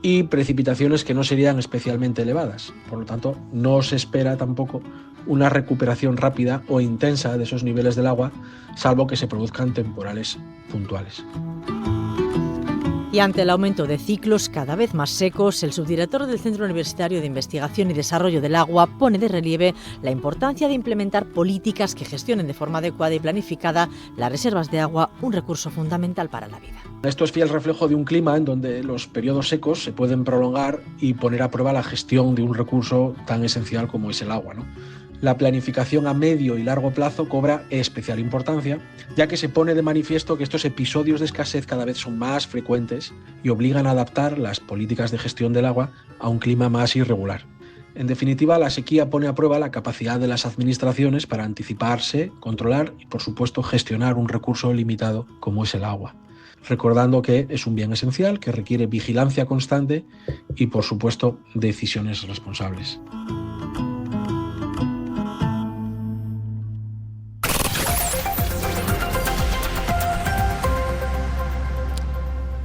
y precipitaciones que no serían especialmente elevadas. Por lo tanto, no se espera tampoco una recuperación rápida o intensa de esos niveles del agua, salvo que se produzcan temporales puntuales. Y ante el aumento de ciclos cada vez más secos, el subdirector del Centro Universitario de Investigación y Desarrollo del Agua pone de relieve la importancia de implementar políticas que gestionen de forma adecuada y planificada las reservas de agua, un recurso fundamental para la vida. Esto es fiel reflejo de un clima en donde los periodos secos se pueden prolongar y poner a prueba la gestión de un recurso tan esencial como es el agua, ¿no? La planificación a medio y largo plazo cobra especial importancia, ya que se pone de manifiesto que estos episodios de escasez cada vez son más frecuentes y obligan a adaptar las políticas de gestión del agua a un clima más irregular. En definitiva, la sequía pone a prueba la capacidad de las administraciones para anticiparse, controlar y, por supuesto, gestionar un recurso limitado como es el agua. Recordando que es un bien esencial, que requiere vigilancia constante y, por supuesto, decisiones responsables.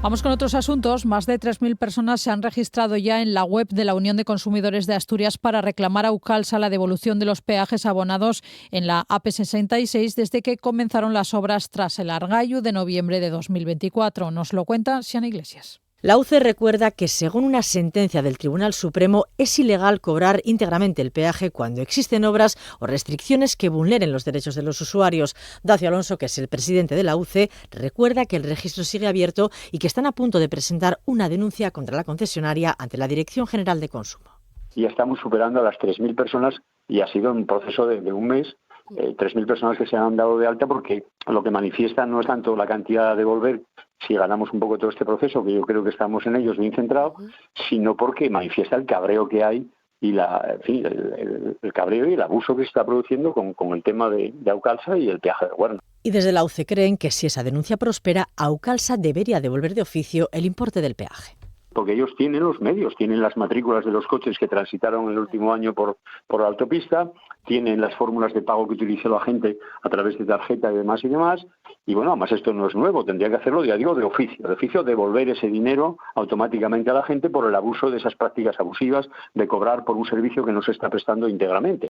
Vamos con otros asuntos. Más de 3.000 personas se han registrado ya en la web de la Unión de Consumidores de Asturias para reclamar a Aucalsa la devolución de los peajes abonados en la AP66 desde que comenzaron las obras tras el Argallo de noviembre de 2024. Nos lo cuenta Xiana Iglesias. La UCE recuerda que, según una sentencia del Tribunal Supremo, es ilegal cobrar íntegramente el peaje cuando existen obras o restricciones que vulneren los derechos de los usuarios. Dacio Alonso, que es el presidente de la UCE, recuerda que el registro sigue abierto y que están a punto de presentar una denuncia contra la concesionaria ante la Dirección General de Consumo. Y estamos superando a las 3.000 personas y ha sido un proceso de un mes. 3.000 personas que se han dado de alta, porque lo que manifiestan no es tanto la cantidad a devolver si ganamos un poco todo este proceso, que yo creo que estamos en ellos bien centrados, sino porque manifiesta el cabreo que hay y el cabreo y el abuso que se está produciendo con el tema de Aucalsa y el peaje de Huerna. Y desde la UCE creen que si esa denuncia prospera, Aucalsa debería devolver de oficio el importe del peaje. Porque ellos tienen los medios, tienen las matrículas de los coches que transitaron el último año por la autopista, tienen las fórmulas de pago que utilizó la gente a través de tarjeta y demás, y bueno, además esto no es nuevo, tendría que hacerlo, ya digo, de oficio, devolver ese dinero automáticamente a la gente por el abuso de esas prácticas abusivas de cobrar por un servicio que no se está prestando íntegramente.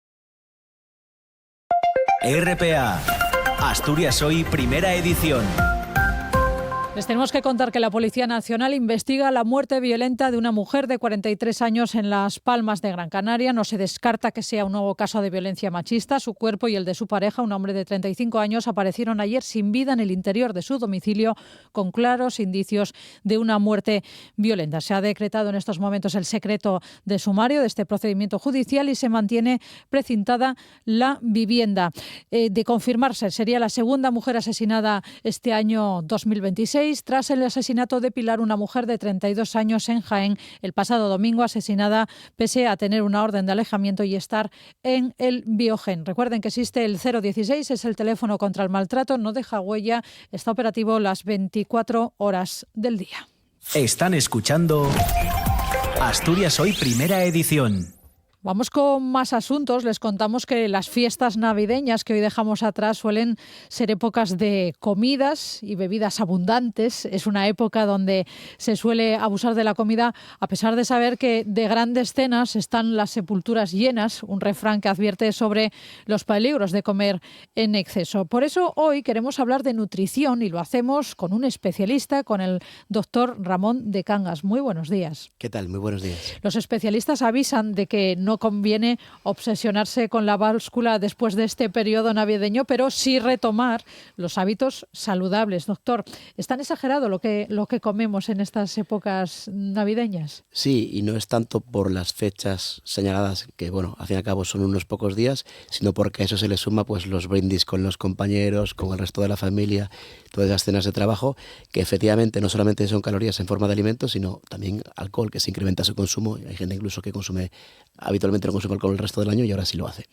RPA, Asturias Hoy, primera edición. Les tenemos que contar que la Policía Nacional investiga la muerte violenta de una mujer de 43 años en Las Palmas de Gran Canaria. No se descarta que sea un nuevo caso de violencia machista. Su cuerpo y el de su pareja, un hombre de 35 años, aparecieron ayer sin vida en el interior de su domicilio con claros indicios de una muerte violenta. Se ha decretado en estos momentos el secreto de sumario de este procedimiento judicial y se mantiene precintada la vivienda. De confirmarse, sería la segunda mujer asesinada este año 2026. Tras el asesinato de Pilar, una mujer de 32 años en Jaén, el pasado domingo, asesinada pese a tener una orden de alejamiento y estar en el Biogen. Recuerden que existe el 016, es el teléfono contra el maltrato, no deja huella, está operativo las 24 horas del día. Están escuchando Asturias Hoy, primera edición. Vamos con más asuntos. Les contamos que las fiestas navideñas que hoy dejamos atrás suelen ser épocas de comidas y bebidas abundantes. Es una época donde se suele abusar de la comida, a pesar de saber que de grandes cenas están las sepulturas llenas, un refrán que advierte sobre los peligros de comer en exceso. Por eso hoy queremos hablar de nutrición y lo hacemos con un especialista, con el doctor Ramón de Cangas. Muy buenos días. ¿Qué tal? Muy buenos días. Los especialistas avisan de que no conviene obsesionarse con la báscula después de este periodo navideño, pero sí retomar los hábitos saludables. Doctor, ¿es tan exagerado lo que comemos en estas épocas navideñas? Sí, y no es tanto por las fechas señaladas, que bueno, al fin y al cabo son unos pocos días, sino porque a eso se le suma pues los brindis con los compañeros, con el resto de la familia, todas esas cenas de trabajo, que efectivamente no solamente son calorías en forma de alimentos, sino también alcohol, que se incrementa su consumo. Hay gente incluso que habitualmente no consume alcohol el resto del año y ahora sí lo hace.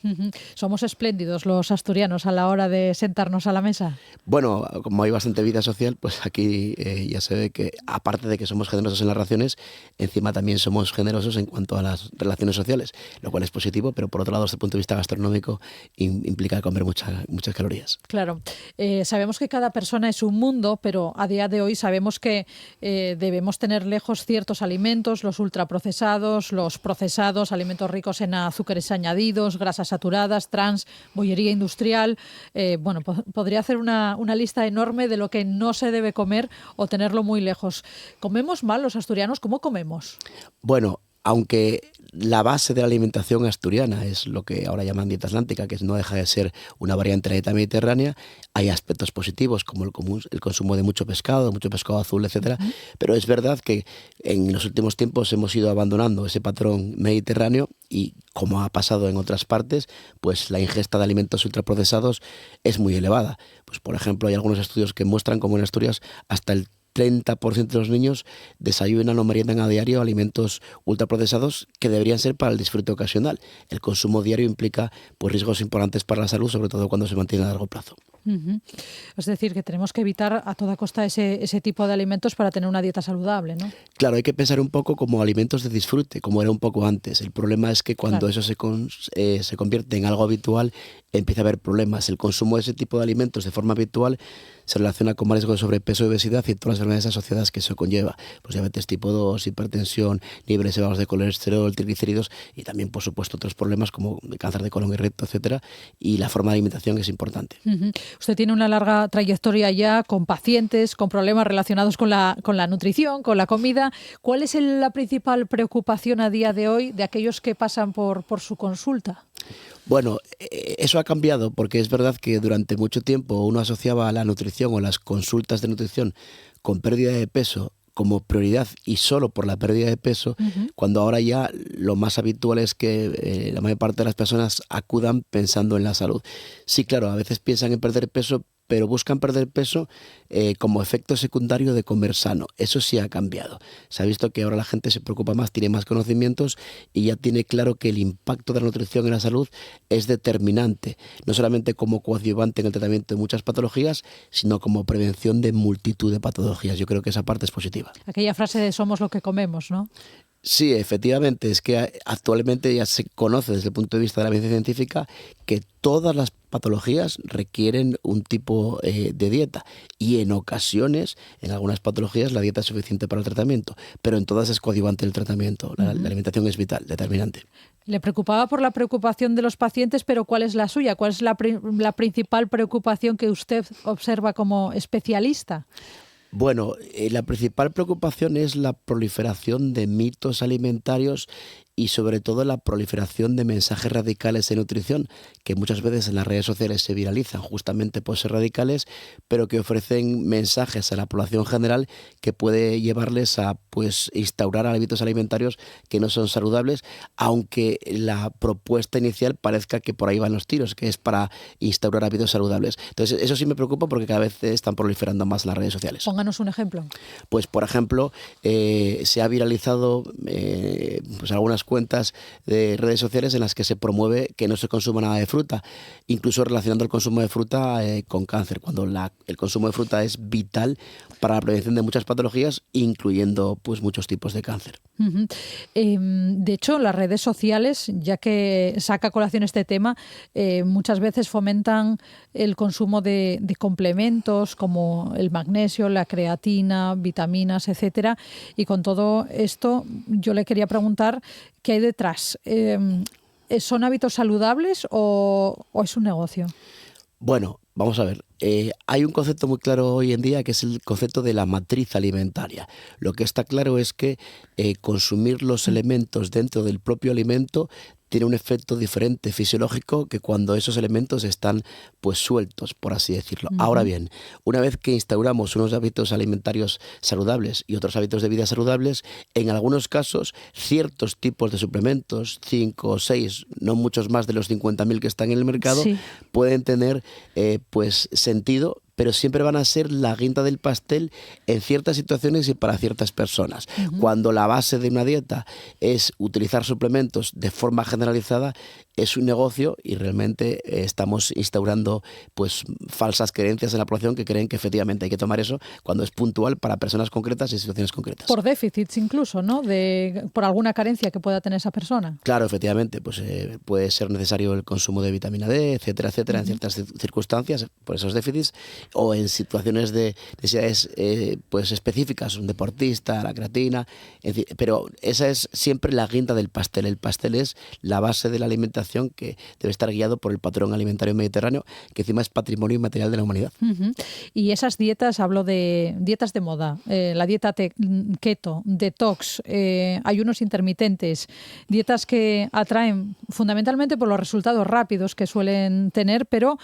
¿Somos espléndidos los asturianos a la hora de sentarnos a la mesa? Bueno, como hay bastante vida social, pues aquí ya se ve que aparte de que somos generosos en las raciones, encima también somos generosos en cuanto a las relaciones sociales, lo cual es positivo, pero por otro lado, desde el punto de vista gastronómico, implica comer muchas calorías. Claro. Sabemos que cada persona es un mundo, pero a día de hoy sabemos que debemos tener lejos ciertos alimentos, los ultraprocesados, los procesados, alimentos ricos ricos en azúcares añadidos, grasas saturadas, trans, bollería industrial. Bueno, podría hacer una lista enorme de lo que no se debe comer o tenerlo muy lejos. ¿Comemos mal los asturianos? ¿Cómo comemos? Bueno, aunque la base de la alimentación asturiana es lo que ahora llaman dieta atlántica, que no deja de ser una variante de la dieta mediterránea, hay aspectos positivos como el consumo de mucho pescado azul, etcétera. Pero es verdad que en los últimos tiempos hemos ido abandonando ese patrón mediterráneo y, como ha pasado en otras partes, pues la ingesta de alimentos ultraprocesados es muy elevada. Pues, por ejemplo, hay algunos estudios que muestran como en Asturias hasta el 30% de los niños desayunan o meriendan a diario alimentos ultraprocesados que deberían ser para el disfrute ocasional. El consumo diario implica pues riesgos importantes para la salud, sobre todo cuando se mantiene a largo plazo. Es decir, que tenemos que evitar a toda costa ese tipo de alimentos para tener una dieta saludable, ¿no? Claro, hay que pensar un poco como alimentos de disfrute, como era un poco antes. El problema es que cuando eso se convierte en algo habitual, empieza a haber problemas. El consumo de ese tipo de alimentos de forma habitual se relaciona con riesgo de sobrepeso y obesidad y todas las enfermedades asociadas que eso conlleva. Pues diabetes tipo 2, hipertensión, niveles elevados de colesterol, triglicéridos y también, por supuesto, otros problemas como cáncer de colon y recto, etcétera. Y la forma de alimentación es importante. Usted tiene una larga trayectoria ya con pacientes, con problemas relacionados con la nutrición, con la comida. ¿Cuál es la principal preocupación a día de hoy de aquellos que pasan por su consulta? Bueno, eso ha cambiado porque es verdad que durante mucho tiempo uno asociaba a la nutrición o las consultas de nutrición con pérdida de peso como prioridad y solo por la pérdida de peso, cuando ahora ya lo más habitual es que la mayor parte de las personas acudan pensando en la salud. Sí, claro, a veces piensan en perder peso, pero buscan perder peso como efecto secundario de comer sano. Eso sí ha cambiado. Se ha visto que ahora la gente se preocupa más, tiene más conocimientos y ya tiene claro que el impacto de la nutrición en la salud es determinante, no solamente como coadyuvante en el tratamiento de muchas patologías, sino como prevención de multitud de patologías. Yo creo que esa parte es positiva. Aquella frase de somos lo que comemos, ¿no? Sí, efectivamente, es que actualmente ya se conoce desde el punto de vista de la medicina científica que todas las patologías requieren un tipo de dieta y en ocasiones, en algunas patologías, la dieta es suficiente para el tratamiento, pero en todas es coadyuvante el tratamiento. La alimentación es vital, determinante. Le preocupaba por la preocupación de los pacientes, pero ¿cuál es la suya? ¿Cuál es la principal preocupación que usted observa como especialista? Bueno, la principal preocupación es la proliferación de mitos alimentarios y sobre todo la proliferación de mensajes radicales de nutrición que muchas veces en las redes sociales se viralizan justamente por ser radicales, pero que ofrecen mensajes a la población general que puede llevarles a pues instaurar hábitos alimentarios que no son saludables, aunque la propuesta inicial parezca que por ahí van los tiros, que es para instaurar hábitos saludables. Entonces eso sí me preocupa porque cada vez están proliferando más las redes sociales. Pónganos un ejemplo. Pues por ejemplo, se ha viralizado pues algunas cuentas de redes sociales en las que se promueve que no se consuma nada de fruta, incluso relacionando el consumo de fruta con cáncer, cuando el consumo de fruta es vital para la prevención de muchas patologías, incluyendo pues muchos tipos de cáncer. De hecho, las redes sociales, ya que saca a colación este tema, muchas veces fomentan el consumo de complementos como el magnesio, la creatina, vitaminas, etcétera. Y con todo esto, yo le quería preguntar qué hay detrás. ¿Son hábitos saludables o es un negocio? Bueno, vamos a ver. Hay un concepto muy claro hoy en día que es el concepto de la matriz alimentaria. Lo que está claro es que consumir los elementos dentro del propio alimento tiene un efecto diferente fisiológico que cuando esos elementos están pues sueltos, por así decirlo. Ahora bien, una vez que instauramos unos hábitos alimentarios saludables y otros hábitos de vida saludables, en algunos casos ciertos tipos de suplementos, 5 o 6, no muchos más de los 50.000 que están en el mercado, pueden tener pues sentido, pero siempre van a ser la guinda del pastel en ciertas situaciones y para ciertas personas. Cuando la base de una dieta es utilizar suplementos de forma generalizada, es un negocio y realmente estamos instaurando pues falsas creencias en la población que creen que efectivamente hay que tomar eso cuando es puntual para personas concretas y situaciones concretas. Por déficits incluso, ¿no? Por alguna carencia que pueda tener esa persona. Claro, efectivamente, pues puede ser necesario el consumo de vitamina D, etcétera, etcétera, en ciertas circunstancias por esos déficits o en situaciones de necesidades pues específicas, un deportista, la creatina, pero esa es siempre la guinda del pastel. El pastel es la base de la alimentación que debe estar guiado por el patrón alimentario mediterráneo, que encima es patrimonio inmaterial de la humanidad. Y esas dietas, hablo de dietas de moda, la dieta keto, detox, ayunos intermitentes, dietas que atraen fundamentalmente por los resultados rápidos que suelen tener, pero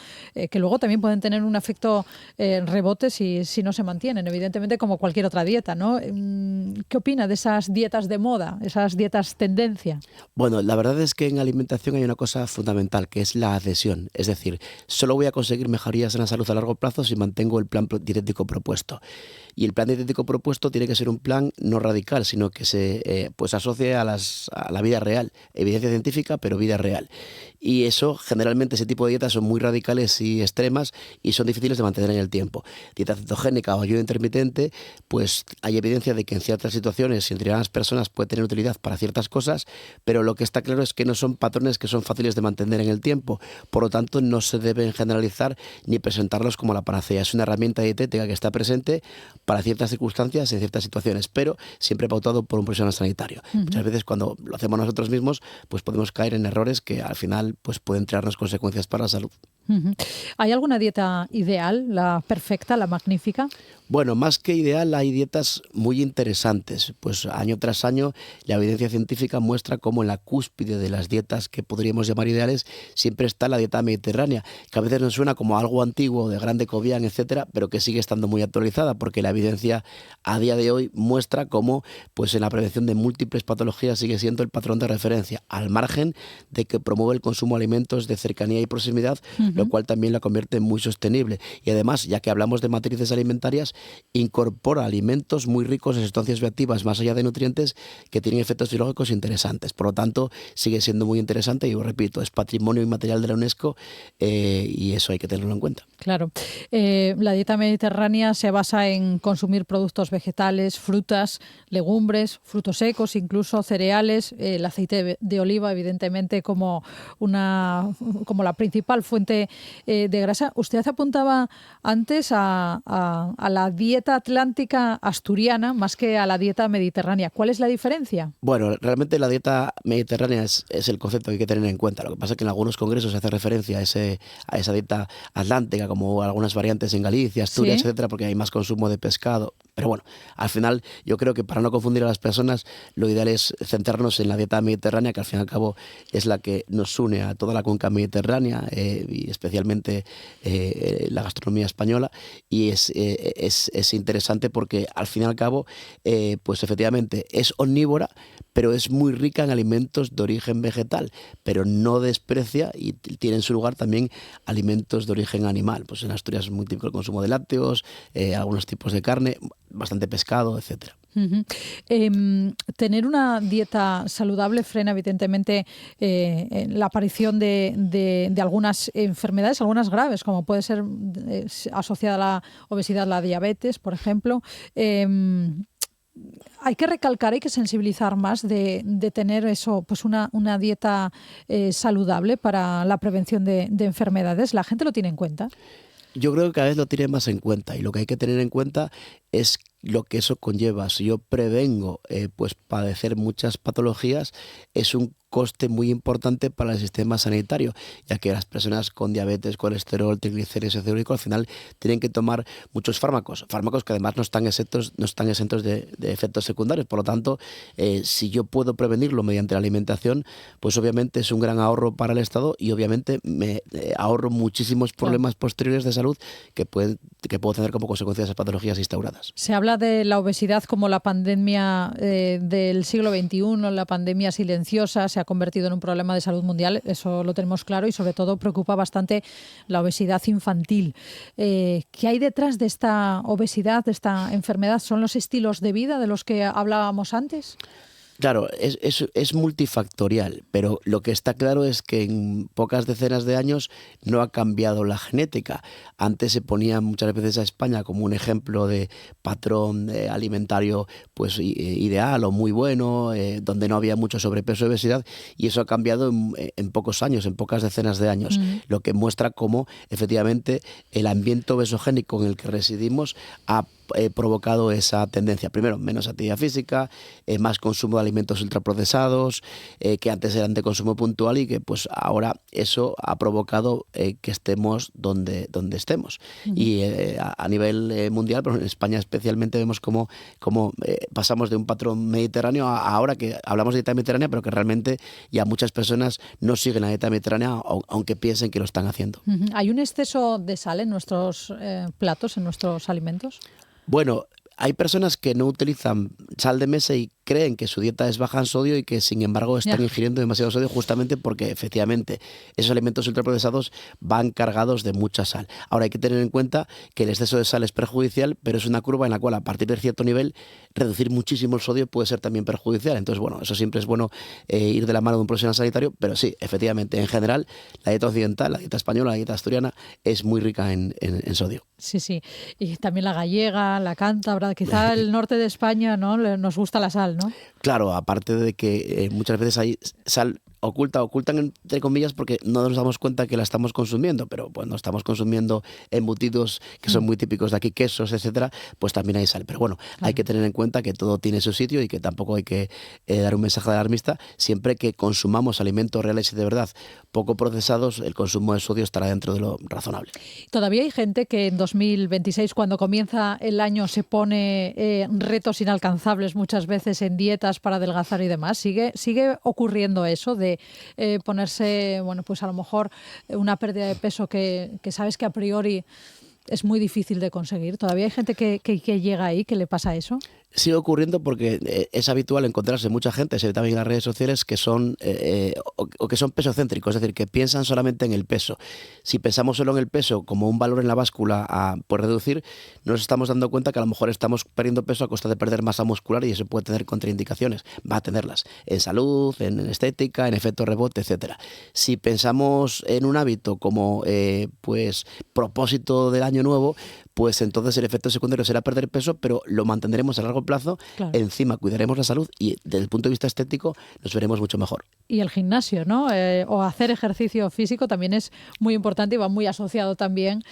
que luego también pueden tener un efecto rebote si no se mantienen, evidentemente como cualquier otra dieta, ¿no? ¿Qué opina de esas dietas de moda, esas dietas tendencia? Bueno, la verdad es que en alimentación hay una cosa fundamental, que es la adhesión. Es decir, solo voy a conseguir mejorías en la salud a largo plazo si mantengo el plan dietético propuesto. Y el plan dietético propuesto tiene que ser un plan no radical, sino que se pues asocie a la vida real. Evidencia científica, pero vida real. Y eso, generalmente, ese tipo de dietas son muy radicales y extremas y son difíciles de mantener en el tiempo. Dieta cetogénica o ayuno intermitente, pues hay evidencia de que en ciertas situaciones y en determinadas personas puede tener utilidad para ciertas cosas, pero lo que está claro es que no son patrones que son fáciles de mantener en el tiempo. Por lo tanto, no se deben generalizar ni presentarlos como la panacea. Es una herramienta dietética que está presente para ciertas circunstancias en ciertas situaciones, pero siempre pautado por un profesional sanitario. Muchas veces cuando lo hacemos nosotros mismos, pues podemos caer en errores que al final pues pueden traernos consecuencias para la salud. ¿Hay alguna dieta ideal, la perfecta, la magnífica? Bueno, más que ideal, hay dietas muy interesantes. Pues año tras año la evidencia científica muestra cómo en la cúspide de las dietas que podríamos llamar ideales siempre está la dieta mediterránea, que a veces nos suena como algo antiguo, de Grande Cobian, etcétera, pero que sigue estando muy actualizada, porque la evidencia a día de hoy muestra cómo pues en la prevención de múltiples patologías sigue siendo el patrón de referencia, al margen de que promueve el consumo de alimentos de cercanía y proximidad, lo cual también la convierte en muy sostenible. Y además, ya que hablamos de matrices alimentarias, incorpora alimentos muy ricos en sustancias bioactivas más allá de nutrientes que tienen efectos fisiológicos interesantes. Por lo tanto, sigue siendo muy interesante y, yo repito, es patrimonio inmaterial de la UNESCO y eso hay que tenerlo en cuenta. Claro. La dieta mediterránea se basa en consumir productos vegetales, frutas, legumbres, frutos secos, incluso cereales, el aceite de oliva, evidentemente, como la principal fuente de grasa. Usted apuntaba antes a la dieta atlántica asturiana más que a la dieta mediterránea. ¿Cuál es la diferencia? Bueno, realmente la dieta mediterránea es el concepto que hay que tener en cuenta. Lo que pasa es que en algunos congresos se hace referencia a esa dieta atlántica, como algunas variantes en Galicia, Asturias, etcétera, porque hay más consumo de pescado. Pero bueno, al final yo creo que para no confundir a las personas, lo ideal es centrarnos en la dieta mediterránea, que al fin y al cabo es la que nos une a toda la cuenca mediterránea y especialmente la gastronomía española, y es interesante porque al fin y al cabo pues efectivamente es omnívora, pero es muy rica en alimentos de origen vegetal, pero no desprecia y tiene en su lugar también alimentos de origen animal. Pues en Asturias es muy típico el consumo de lácteos, algunos tipos de carne, bastante pescado, etcétera. Tener una dieta saludable frena evidentemente la aparición de algunas enfermedades, algunas graves, como puede ser asociada a la obesidad, la diabetes, por ejemplo. Hay que recalcar, hay que sensibilizar más de tener eso, pues una dieta saludable para la prevención de enfermedades. ¿La gente lo tiene en cuenta? Yo creo que cada vez lo tiene más en cuenta, y lo que hay que tener en cuenta es lo que eso conlleva. Si yo prevengo pues padecer muchas patologías, es un coste muy importante para el sistema sanitario, ya que las personas con diabetes, colesterol, triglicéridos, ácido úrico, al final tienen que tomar muchos fármacos que además no están exentos de efectos secundarios. Por lo tanto, si yo puedo prevenirlo mediante la alimentación, pues obviamente es un gran ahorro para el Estado y obviamente me ahorro muchísimos problemas posteriores de salud que puedo tener como consecuencia de esas patologías instauradas. Se habla de la obesidad como la pandemia del siglo XXI, la pandemia silenciosa. Se ha convertido en un problema de salud mundial, eso lo tenemos claro, y sobre todo preocupa bastante la obesidad infantil. ¿Qué hay detrás de esta obesidad, de esta enfermedad? ¿Son los estilos de vida de los que hablábamos antes? Claro, es multifactorial, pero lo que está claro es que en pocas decenas de años no ha cambiado la genética. Antes se ponía muchas veces a España como un ejemplo de patrón alimentario pues ideal o muy bueno, donde no había mucho sobrepeso y obesidad, y eso ha cambiado en pocos años, en pocas decenas de años, lo que muestra cómo efectivamente el ambiente obesogénico en el que residimos ha provocado esa tendencia. Primero, menos actividad física, más consumo de alimentos ultraprocesados, que antes eran de consumo puntual y que pues ahora eso ha provocado que estemos donde estemos. Y a nivel mundial, pero en España especialmente, vemos cómo pasamos de un patrón mediterráneo a ahora que hablamos de dieta mediterránea, pero que realmente ya muchas personas no siguen la dieta mediterránea, aunque piensen que lo están haciendo. ¿Hay un exceso de sal en nuestros platos, en nuestros alimentos? Bueno, hay personas que no utilizan sal de mesa y creen que su dieta es baja en sodio y que sin embargo están ingiriendo demasiado sodio, justamente porque efectivamente esos alimentos ultraprocesados van cargados de mucha sal. Ahora hay que tener en cuenta que el exceso de sal es perjudicial, pero es una curva en la cual a partir de cierto nivel reducir muchísimo el sodio puede ser también perjudicial. Entonces, bueno, eso siempre es bueno ir de la mano de un profesional sanitario, pero sí, efectivamente, en general, la dieta occidental, la dieta española, la dieta asturiana es muy rica en sodio. Sí, sí. Y también la gallega, la cántabra, quizá el norte de España, ¿no? Nos gusta la sal, ¿no? Claro, aparte de que muchas veces hay sal ocultan entre comillas porque no nos damos cuenta que la estamos consumiendo, pero cuando estamos consumiendo embutidos que son muy típicos de aquí, quesos, etcétera, pues también hay sal. Pero bueno, hay que tener en cuenta que todo tiene su sitio y que tampoco hay que dar un mensaje alarmista. Siempre que consumamos alimentos reales y de verdad poco procesados, el consumo de sodio estará dentro de lo razonable. Todavía hay gente que en 2026, cuando comienza el año, se pone retos inalcanzables muchas veces en dietas para adelgazar y demás. ¿Sigue ocurriendo eso de ponerse, bueno, pues a lo mejor una pérdida de peso que sabes que a priori es muy difícil de conseguir? ¿Todavía hay gente que llega ahí, que le pasa eso? Sigue ocurriendo porque es habitual encontrarse mucha gente, se ve también en las redes sociales, que son o que son pesocéntricos, es decir, que piensan solamente en el peso. Si pensamos solo en el peso como un valor en la báscula por reducir, nos estamos dando cuenta que a lo mejor estamos perdiendo peso a costa de perder masa muscular y eso puede tener contraindicaciones. Va a tenerlas en salud, en estética, en efecto rebote, etcétera. Si pensamos en un hábito como pues propósito del año nuevo, pues entonces el efecto secundario será perder peso, pero lo mantendremos a largo plazo. Claro. Encima cuidaremos la salud y desde el punto de vista estético nos veremos mucho mejor. Y el gimnasio, ¿no? O hacer ejercicio físico también es muy importante y va muy asociado también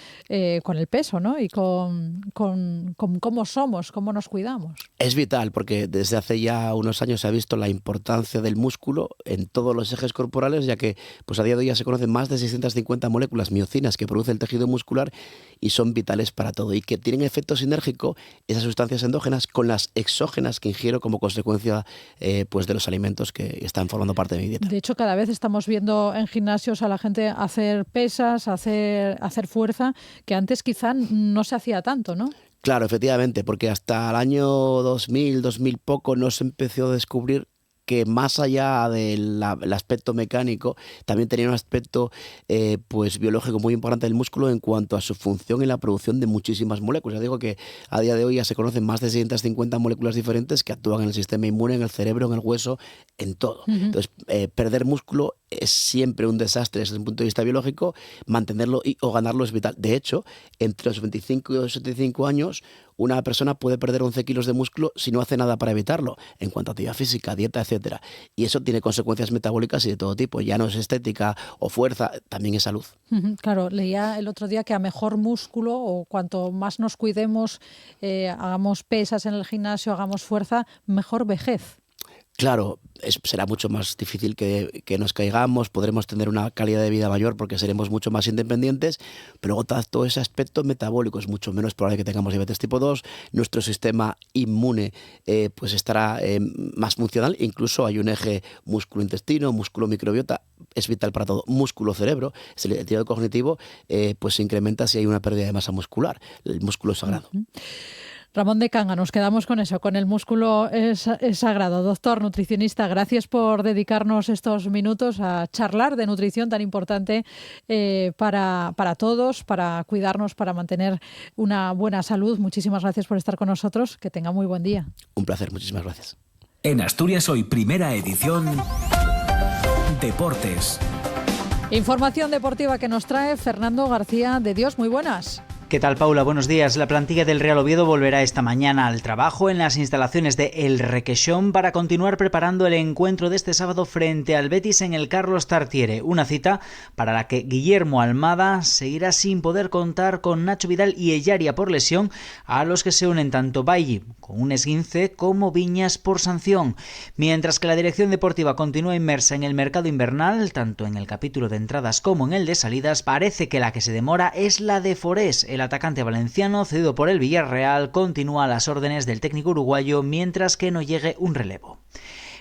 con el peso, ¿no? Y con cómo somos, cómo nos cuidamos. Es vital porque desde hace ya unos años se ha visto la importancia del músculo en todos los ejes corporales, ya que pues a día de hoy ya se conocen más de 650 moléculas miocinas que produce el tejido muscular y son vitales para todo y que tienen efecto sinérgico esas sustancias endógenas con las exógenas que ingiero como consecuencia pues de los alimentos que están formando parte de mi dieta. De hecho, cada vez estamos viendo en gimnasios a la gente hacer pesas, hacer fuerza, que antes quizá no se hacía tanto, ¿no? Claro, efectivamente, porque hasta el año 2000 poco no se empezó a descubrir que más allá del aspecto mecánico, también tenía un aspecto pues biológico muy importante del músculo en cuanto a su función y la producción de muchísimas moléculas. Ya digo que a día de hoy ya se conocen más de 650 moléculas diferentes que actúan en el sistema inmune, en el cerebro, en el hueso, en todo. Entonces, perder músculo es siempre un desastre desde el punto de vista biológico, mantenerlo o ganarlo es vital. De hecho, entre los 25 y los 75 años, una persona puede perder 11 kilos de músculo si no hace nada para evitarlo, en cuanto a actividad física, dieta, etcétera. Y eso tiene consecuencias metabólicas y de todo tipo. Ya no es estética o fuerza, también es salud. Claro, leía el otro día que a mejor músculo o cuanto más nos cuidemos, hagamos pesas en el gimnasio, hagamos fuerza, mejor vejez. Claro, será mucho más difícil que nos caigamos, podremos tener una calidad de vida mayor porque seremos mucho más independientes, pero luego todo ese aspecto metabólico es mucho menos probable que tengamos diabetes tipo 2, nuestro sistema inmune pues estará más funcional, incluso hay un eje músculo-intestino, músculo-microbiota, es vital para todo, músculo-cerebro, el tejido cognitivo pues se incrementa si hay una pérdida de masa muscular, el músculo es sagrado. Ramón de Canga, nos quedamos con eso, con el músculo es sagrado. Doctor, nutricionista, gracias por dedicarnos estos minutos a charlar de nutrición tan importante para todos, para cuidarnos, para mantener una buena salud. Muchísimas gracias por estar con nosotros. Que tenga muy buen día. Un placer, muchísimas gracias. En Asturias Hoy, primera edición, Deportes. Información deportiva que nos trae Fernando García de Dios. Muy buenas. ¿Qué tal, Paula? Buenos días. La plantilla del Real Oviedo volverá esta mañana al trabajo en las instalaciones de El Requeixón para continuar preparando el encuentro de este sábado frente al Betis en el Carlos Tartiere. Una cita para la que Guillermo Almada seguirá sin poder contar con Nacho Vidal y Ellaria por lesión, a los que se unen tanto Bailly con un esguince como Viñas por sanción. Mientras que la dirección deportiva continúa inmersa en el mercado invernal, tanto en el capítulo de entradas como en el de salidas, parece que la que se demora es la de Forés. El atacante valenciano, cedido por el Villarreal, continúa a las órdenes del técnico uruguayo mientras que no llegue un relevo.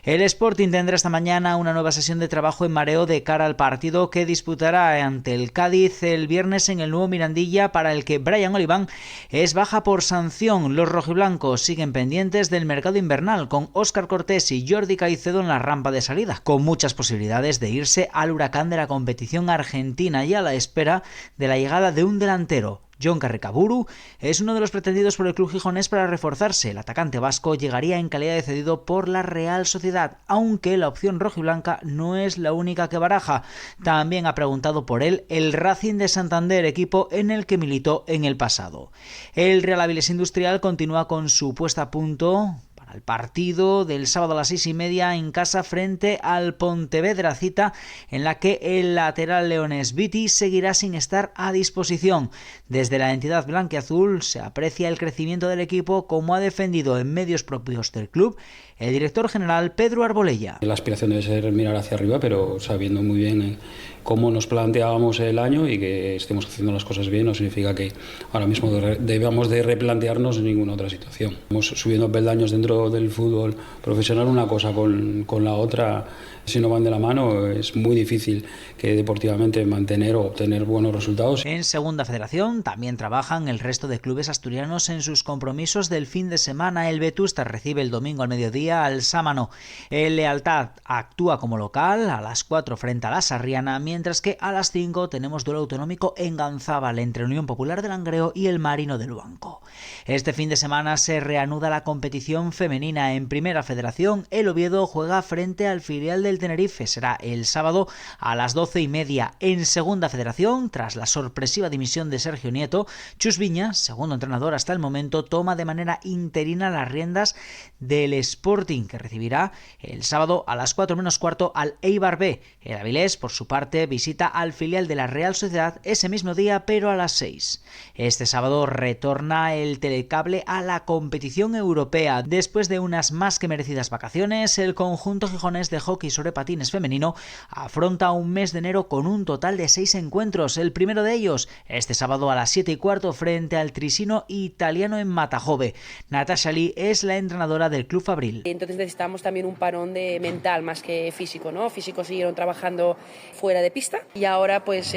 El Sporting tendrá esta mañana una nueva sesión de trabajo en mareo de cara al partido que disputará ante el Cádiz el viernes en el nuevo Mirandilla, para el que Brian Oliván es baja por sanción. Los rojiblancos siguen pendientes del mercado invernal, con Óscar Cortés y Jordi Caicedo en la rampa de salida, con muchas posibilidades de irse al huracán de la competición argentina y a la espera de la llegada de un delantero. Jon Carricaburu es uno de los pretendidos por el club gijonés para reforzarse. El atacante vasco llegaría en calidad de cedido por la Real Sociedad, aunque la opción rojiblanca no es la única que baraja. También ha preguntado por él el Racing de Santander, equipo en el que militó en el pasado. El Real Avilés Industrial continúa con su puesta a punto el partido del sábado a las 6:30 en casa frente al Pontevedra, cita en la que el lateral leonés Viti seguirá sin estar a disposición. Desde la entidad blanquiazul se aprecia el crecimiento del equipo, como ha defendido en medios propios del club el director general Pedro Arbolella. La aspiración debe ser mirar hacia arriba, pero sabiendo muy bien cómo nos planteábamos el año, y que estemos haciendo las cosas bien no significa que ahora mismo debamos de replantearnos ninguna otra situación. Estamos subiendo peldaños dentro del fútbol profesional, una cosa con la otra, si no van de la mano, es muy difícil que deportivamente mantener o obtener buenos resultados. En Segunda Federación también trabajan el resto de clubes asturianos en sus compromisos del fin de semana. El Vetusta recibe el domingo al mediodía al Sámano. El Lealtad actúa como local a las 4 frente a la Sarriana, mientras que a las 5 tenemos duelo autonómico en Ganzábal entre Unión Popular de Langreo y el Marino de Luanco. Este fin de semana se reanuda la competición femenina. En Primera Federación, el Oviedo juega frente al filial del Tenerife. Será el sábado a las 12:30. En Segunda Federación, tras la sorpresiva dimisión de Sergio Nieto, Chus Viñas, segundo entrenador hasta el momento, toma de manera interina las riendas del Sporting, que recibirá el sábado a las 4 menos cuarto al Eibar B. El Avilés, por su parte, visita al filial de la Real Sociedad ese mismo día, pero a las 6. Este sábado retorna el telecable a la competición europea. Después de unas más que merecidas vacaciones, el conjunto gijonés de hockey sobre patines femenino afronta un mes de enero con un total de 6 encuentros. El primero de ellos este sábado a las 7:15 frente al Trisino italiano en Matajove. Natasha Lee es la entrenadora del Club Fabril. Entonces necesitamos también un parón de mental más que físico, ¿no? Físicos siguieron trabajando fuera de pista y ahora pues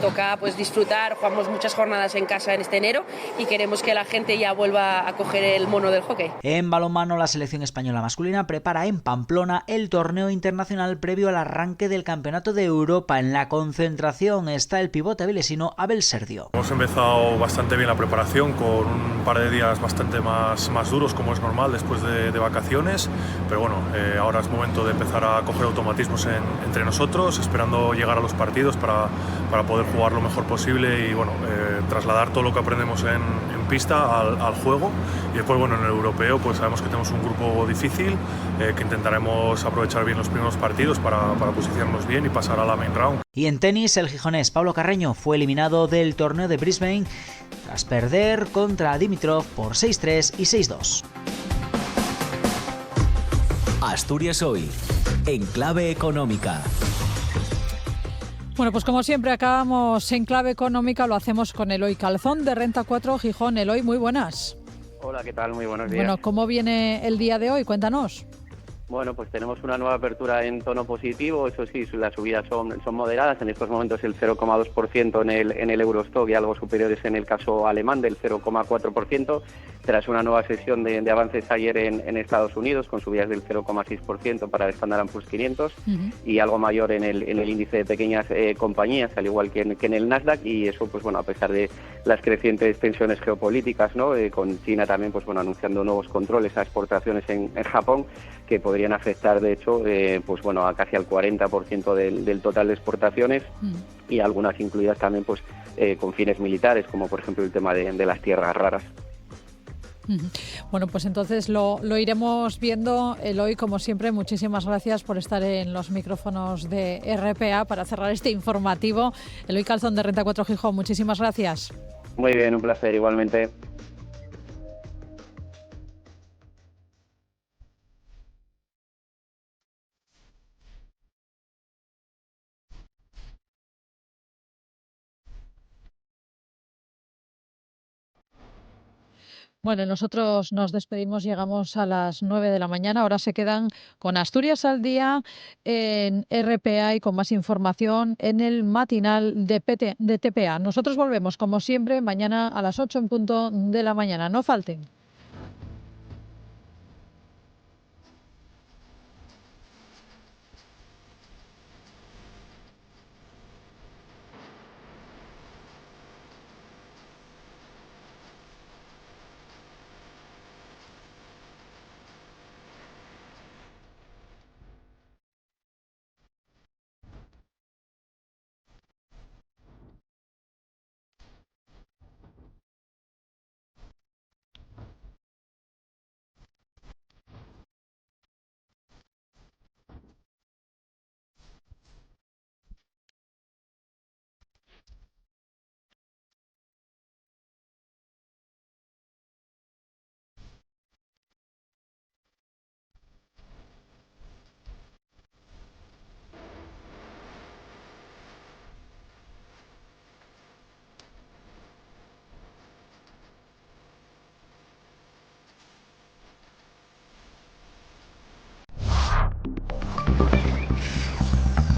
toca disfrutar. Jugamos muchas jornadas en casa en este enero y queremos que la gente ya vuelva a coger el mono del hockey. En balonmano, la selección española masculina prepara en Pamplona el torneo internacional previo al arranque del Campeonato de Europa. En la concentración está el pivote avilesino Abel Serdio. Hemos empezado bastante bien la preparación, con un par de días bastante más duros, como es normal después de vacaciones, pero bueno, ahora es momento de empezar a coger automatismos entre nosotros, esperando llegar a los partidos para poder jugar lo mejor posible y bueno, trasladar todo lo que aprendemos en pista al juego. Y después, bueno, en el europeo pues sabemos que tenemos un grupo difícil, que intentaremos aprovechar bien los primeros partidos para posicionarnos bien y pasar a la main round. Y en tenis, el gijonés Pablo Carreño fue eliminado del torneo de Brisbane tras perder contra Dimitrov por 6-3 y 6-2. Asturias Hoy, en clave económica. Bueno, pues como siempre acabamos en clave económica, lo hacemos con Eloy Calzón de Renta 4 Gijón. Eloy, muy buenas. Hola, ¿qué tal? Muy buenos días. Bueno, ¿cómo viene el día de hoy? Cuéntanos. Bueno, pues tenemos una nueva apertura en tono positivo, eso sí, las subidas son moderadas, en estos momentos el 0,2% en el Eurostock y algo superiores en el caso alemán del 0,4%, tras una nueva sesión de avances ayer en Estados Unidos, con subidas del 0,6% para el Standard & Poor's 500 y algo mayor en el índice de pequeñas compañías, al igual que en el Nasdaq, y eso, pues bueno, a pesar de las crecientes tensiones geopolíticas, ¿no? Con China también, pues bueno, anunciando nuevos controles a exportaciones en Japón, que podrían afectar, de hecho, pues bueno, a casi al 40% del total de exportaciones, y algunas incluidas también, pues con fines militares, como por ejemplo el tema de las tierras raras. Bueno, pues entonces lo iremos viendo. Eloy, como siempre, muchísimas gracias por estar en los micrófonos de RPA para cerrar este informativo. Eloy Calzón, de Renta 4 Gijón, muchísimas gracias. Muy bien, un placer, igualmente. Bueno, nosotros nos despedimos, llegamos a las 9 de la mañana. Ahora se quedan con Asturias al Día en RPA y con más información en el matinal de TPA. Nosotros volvemos, como siempre, mañana a las 8 en punto de la mañana. No falten.